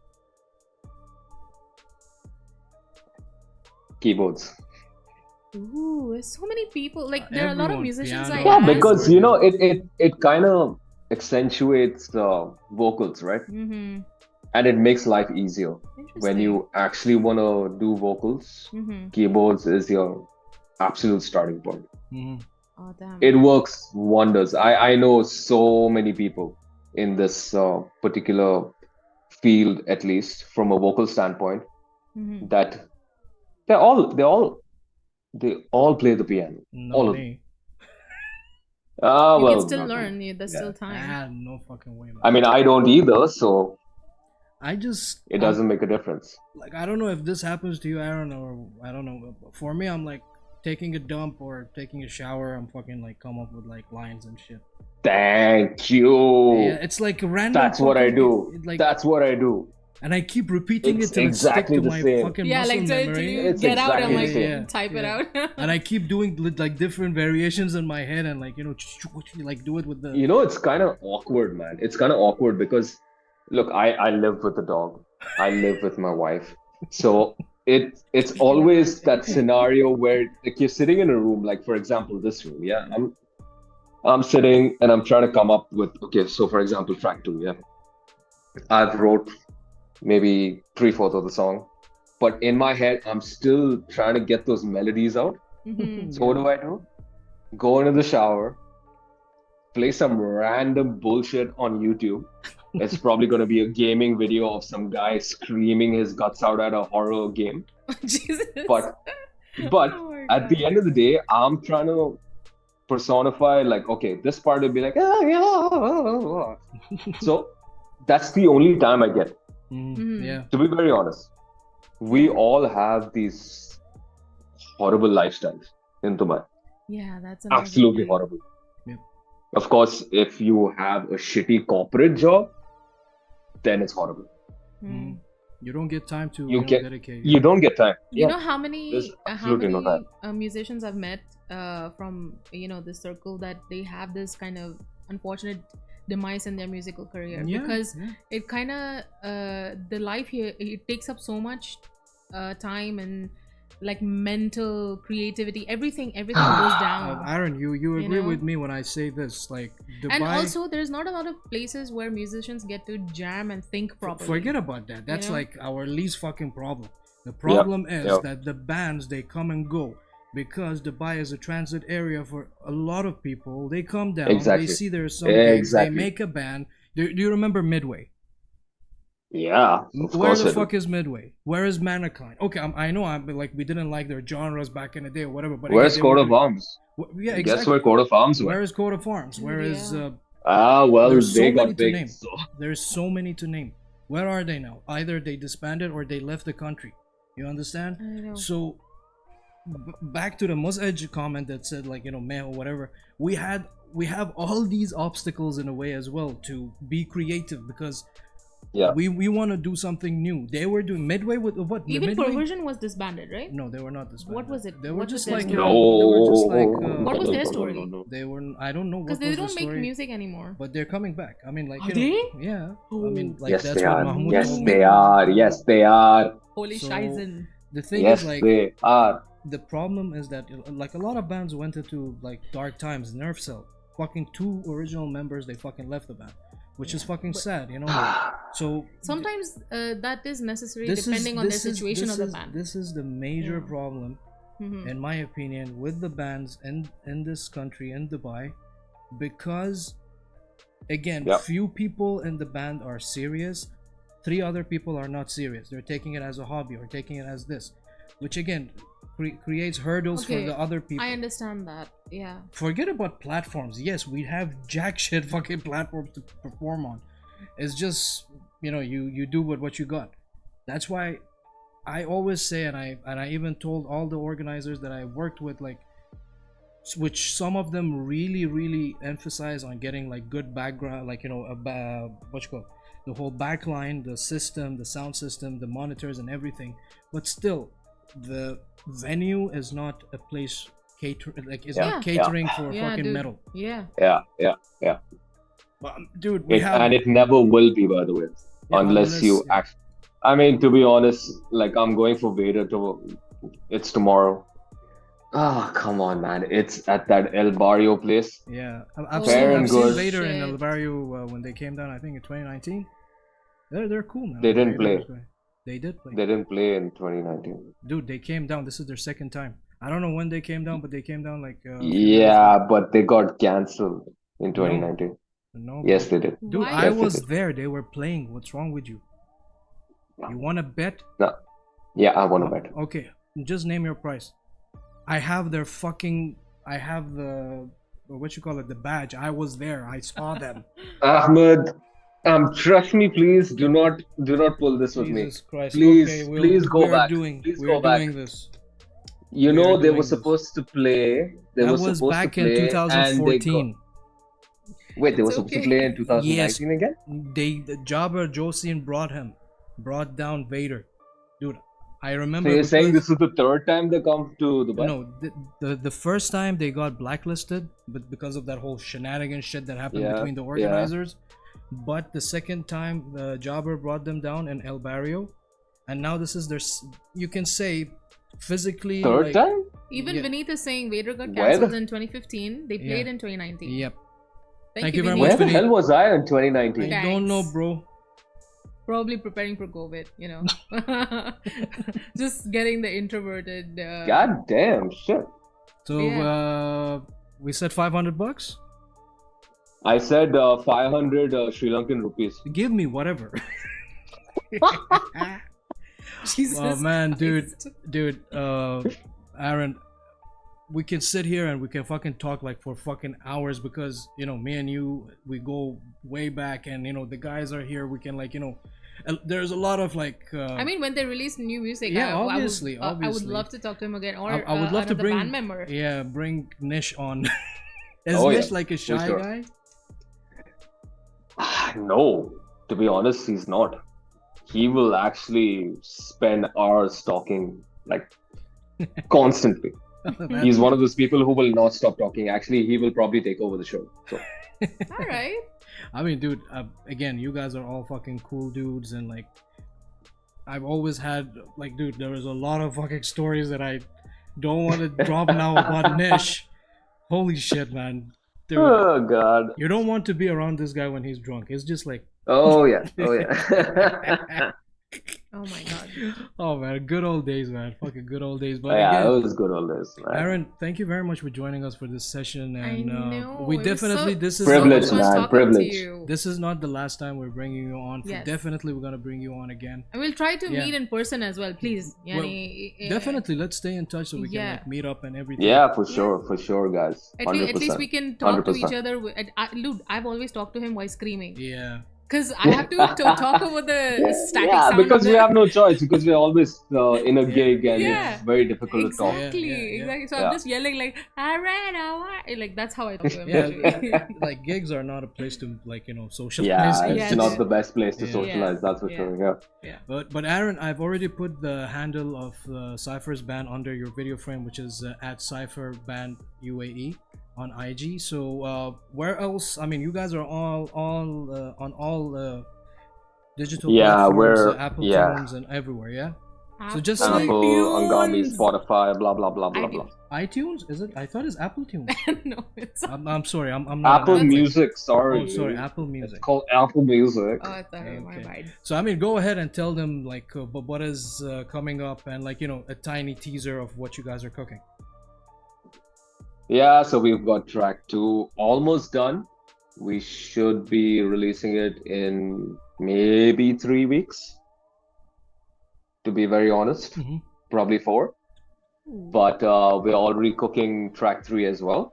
Keyboards. Ooh, there's so many people. Like there are a lot of Everyone, musicians. piano. I Yeah, ask. because it kind of accentuates the vocals, right? Mm-hmm. And it makes life easier when Interesting. you actually want to do vocals. Mm-hmm. Keyboards is your absolute starting point. Mhm. Oh damn. It works wonders. I know so many people in this particular field, at least from a vocal standpoint, Mm-hmm. that they all play the piano. No All of way. Ah, You well, can still not- learn. Yeah, there's still time. Ah, no fucking way, man. I mean, I don't either, so it it doesn't make a difference. like, I don't know if this happens to you, Aaron, or I don't know. For me, I'm like taking a dump or taking a shower. I'm fucking like come up with like lines and shit. Thank you. Yeah, it's like random. That's what I fucking- do. Like, That's what I do. and I keep repeating It's it till exactly it stick the to my same. fucking Yeah, muscle like to memory. It's get out and exactly like the same. type it Yeah. out. And I keep doing like different variations in my head, and like like do it with the. It's kind of awkward, man. It's kind of awkward because, look, I live with a dog. I live with my wife. So it's always that scenario where like you're sitting in a room, like for example, this room. Yeah, I'm sitting and I'm trying to come up with, okay, so for example, track 2, yeah. I've wrote maybe 3/4 of the song, but in my head, I'm still trying to get those melodies out. Mhm. So what do? Go into the shower, play some random bullshit on YouTube. It's probably going to be a gaming video of some guy screaming his guts out at a horror game. Jesus. But Oh my at the God. end of the day, I'm trying to personify, like, okay, this part would be like, ah, yeah. So that's the only time I get. Yeah. To be very honest, we all have these horrible lifestyles in Dubai. Yeah, that's another Absolutely thing. horrible. Yeah. Of course, if you have a shitty corporate job, then it's horrible. You don't get time to You get, dedicate. you don't get time. You know how many There's absolutely no time. musicians I've met from this circle that they have this kind of unfortunate demise in their musical career Yeah, because yeah. it kind of the life here, it takes up so much time and like mental creativity, everything goes down. Aaron, you agree know? with me when I say this, like Dubai. And also there's not a lot of places where musicians get to jam and think properly. Forget about that. That's know? like our least fucking problem. The problem is yep. that the bands, they come and go because Dubai is a transit area for a lot of people. They come down, Exactly. they see there's some gigs, Exactly. they make a band. Do you remember Midway? Yeah. Of Where course the I do. fuck is Midway? Where is Mankind? Okay, I know I'm like we didn't like their genres back in the day or whatever, but Where's again, Coat they of were- Arms? Yeah, Guess exactly. where Coat of Arms were? Where is Coat of Arms? Where is Yeah. Well, There's so they many got to big. name. So. There's so many to name. Where are they now? Either they disbanded or they left the country. You understand? I know. So back to the Mus'edge comment that said like meh or whatever. We have all these obstacles in a way as well to be creative because Yeah. we want to do something new. They were doing Midway with what? Even Midway? Perversion was disbanded, right? No, they were not disbanded. What was it? They were What just was their like story? No. they were just like What was their No, story? no, no. they were. I don't know what Because was they the don't make story, music anymore. but they're coming back. I mean, like Are yeah. I mean, like Yes, that's they what are. Mahmoud Yes, told me. they are. Yes, they are. Holy So- Shizen. The thing Yes, is, like, they are. the problem is that like a lot of bands went into like dark times. Nerf Cell, fucking 2 original members, they fucking left the band, which is fucking sad, like, so Sometimes that is necessary this depending on the this situation this of the is- band. This is the major Yeah. problem, Mhm. in my opinion, with the bands in this country, in Dubai, because again, Yep. few people in the band are serious. 3 other people are not serious. They're taking it as a hobby or taking it as this, which again creates hurdles for Okay, the other people. I understand that. Yeah. Forget about platforms. Yes, we have jack shit fucking platforms to perform on. It's just you do with what you got. That's why I always say, and I even told all the organizers that I worked with, like, which some of them really emphasize on getting like good background, like what you call it, the whole backline, the system, the sound system, the monitors and everything. But still, the venue is not a place Yeah. catering for Yeah, fucking dude. metal. Yeah. Yeah. But, dude, we It, have and it never will be, by the way, Yeah, unless you yeah. act. I mean, to be honest, like I'm going for Vader it's tomorrow. Ah, come on, man! It's at that El Barrio place. Yeah, Oh, I've Fair and seen good. Vader in shit. El Barrio when they came down. I think in 2019. They're cool, man. They didn't Vader play. was great. They did play. They didn't play in 2019. Dude, they came down. This is their second time. I don't know when they came down, but they came down like. a few Yeah, but they got cancelled in 2019. years ago. No. Yes, bro. they did. Dude, Why? I Yes, they was did. there. They were playing. What's wrong with you? You want to bet? No. Yeah, I want to bet. Okay, just name your price. I have their fucking. I have the. What you call it? The badge. I was there. I saw them. Ahmed, trust me, please do not pull this with me. Jesus Christ. Please, okay, please go we're back. Doing, Please we're go back. doing this. You We are know they doing were this. supposed to play. They That were was supposed back to in play, and they 2014. Wait, they were It's supposed to okay. play in 2019 again? The Jabber Josian brought down Vader, dude. I remember. So you're saying because- this is the third time they come to Dubai? No, the first time they got blacklisted, but because of that whole shenanigan shit that happened Yeah, between the organizers. But the second time, the Jabber brought them down in El Barrio, and now this is their. You can say, physically. Third like- time? Even Yeah. Vineet is saying Vader got Where cancelled the- in 2015. They played Yeah. in 2019. Yep. Thank you very Vineet. much, Where the Vinny. hell was I in 2019? I don't know, Thanks. bro. Probably preparing for COVID, Just getting the introverted. God damn, shit. So we said $500. I said 500 Sri Lankan rupees. Give me whatever. Jesus Oh man, Christ. dude, Aaron, we can sit here and we can fucking talk like for fucking hours because me and you, we go way back, and the guys are here. We can there's a lot of I mean, when they release new music, yeah, I obviously. would love to talk to him again, or I would love to another bring band member. Yeah, bring Nish on. Is Oh, Nish yeah, like a for shy sure. guy? No, to be honest, he's not. He will actually spend hours talking like constantly. He's one of those people who will not stop talking. Actually, he will probably take over the show. So All right. I mean, dude, again, you guys are all fucking cool dudes, and I've always had dude, there was a lot of fucking stories that I don't want to drop now about Nish. Holy shit, man. Dude, oh god. you don't want to be around this guy when he's drunk. It's just Oh yeah. Oh yeah. Oh my god. oh man, good old days, man. Fucking good old days. But yeah, again, it was good on this. Man. Aaron, thank you very much for joining us for this session, and I know. we it was definitely so, this is Privilege, so much man, talking privilege. To you. this is not the last time we're bringing you on. Yes. Definitely, we're gonna bring you on again. And we'll try to Yeah. meet in person as well, please. Well, Yani, Definitely, let's stay in touch so we Yeah. can meet up and everything. Yeah, for sure, guys. At least we can talk to each 100%. other. Dude, I've always talked to him while screaming. Yeah. Because I have to talk over the static Yeah, sound. because of we the- have no choice. Because we're always in a gig, and Yeah. it's very difficult to talk. Exactly, Yeah. exactly. So Yeah. I'm just yelling like that's how I talk to him. Yeah, actually. gigs are not a place to socialize. Yeah, it's Yes. not the best place to Yeah. socialize. That's for Yeah. sure. Yeah. But Aaron, I've already put the handle of Cypher's band under your video frame, which is at Cypher Band UAE on IG. So where else? I mean, you guys are all on all digital Yeah, platforms, we're- Apple yeah. Tunes and everywhere. Yeah. So Apple just like- Apple, Angami, Tunes. Spotify, blah blah blah blah blah. iTunes, is it? I thought it's Apple Tunes. No, it's I'm sorry. I'm not. Apple an Music, sorry. Oh, sorry. Apple Music. It's called Apple Music. oh, it's alright, my Okay. bad. So I mean, go ahead and tell them what is coming up, and a tiny teaser of what you guys are cooking. Yeah, so we've got track 2 almost done. We should be releasing it in maybe 3 weeks. To be very honest, Mhm. probably 4. But we're already cooking track 3 as well.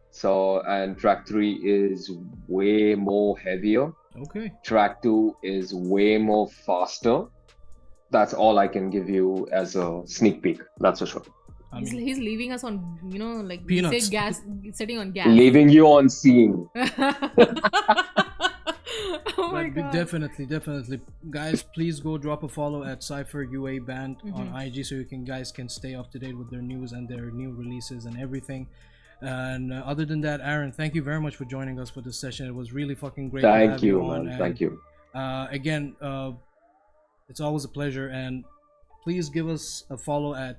So, and track 3 is way more heavier. Okay. Track 2 is way more faster. That's all I can give you as a sneak peek. That's for sure. I mean, He's leaving us on, like Peanuts. say gas, sitting on gas. Leaving you on scene. Oh my but god. definitely, guys, please go drop a follow at Cypher UA Band on Mm-hmm. IG so you guys can stay up to date with their news and their new releases and everything. And other than that, Aaron, thank you very much for joining us for this session. It was really fucking great. to Thank have you, on. man. And, Thank you. Again, it's always a pleasure, and please give us a follow at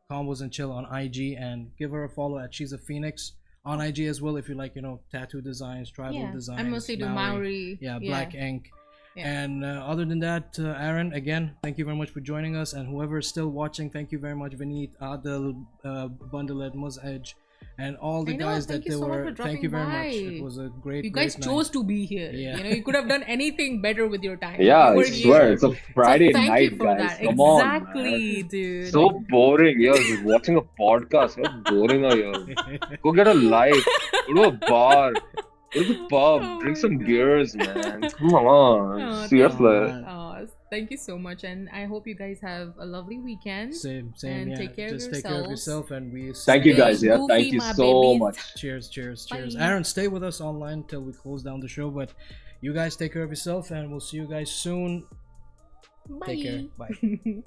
Combos and Chill on IG, and give her a follow at She's a Phoenix on IG as well if you like tattoo designs, tribal Yeah, designs. I mostly do Maori. Yeah, black ink. Yeah. And other than that, Aaron, again, thank you very much for joining us, and whoever is still watching, thank you very much, Vineet, Adel, Bundelet, Muz-Edge, and all the I know, guys thank that you they so much were. for Thank you very dropping much. by. It was a great. You guys great chose night. to be here. Yeah. You could have done anything better with your time. Yeah, You I were swear, here. it's a Friday so thank night, you for guys. that. Come on, man. Exactly, dude. So boring. Yeah, just watching a podcast. How boring are you? Go get a life. Go to a bar. Go to the pub. Oh Drink my some God. beers, man. Come on. Oh, Seriously. man. Thank you so much, and I hope you guys have a lovely weekend. Same. And Yeah. take care of Just take care of yourselves. yourself, and we. Thank you, Stay guys. Yeah, goofy, thank you my so babies. much. Cheers. Bye. Aaron, stay with us online till we close down the show. But you guys take care of yourself, and we'll see you guys soon. Bye. Take care. Bye.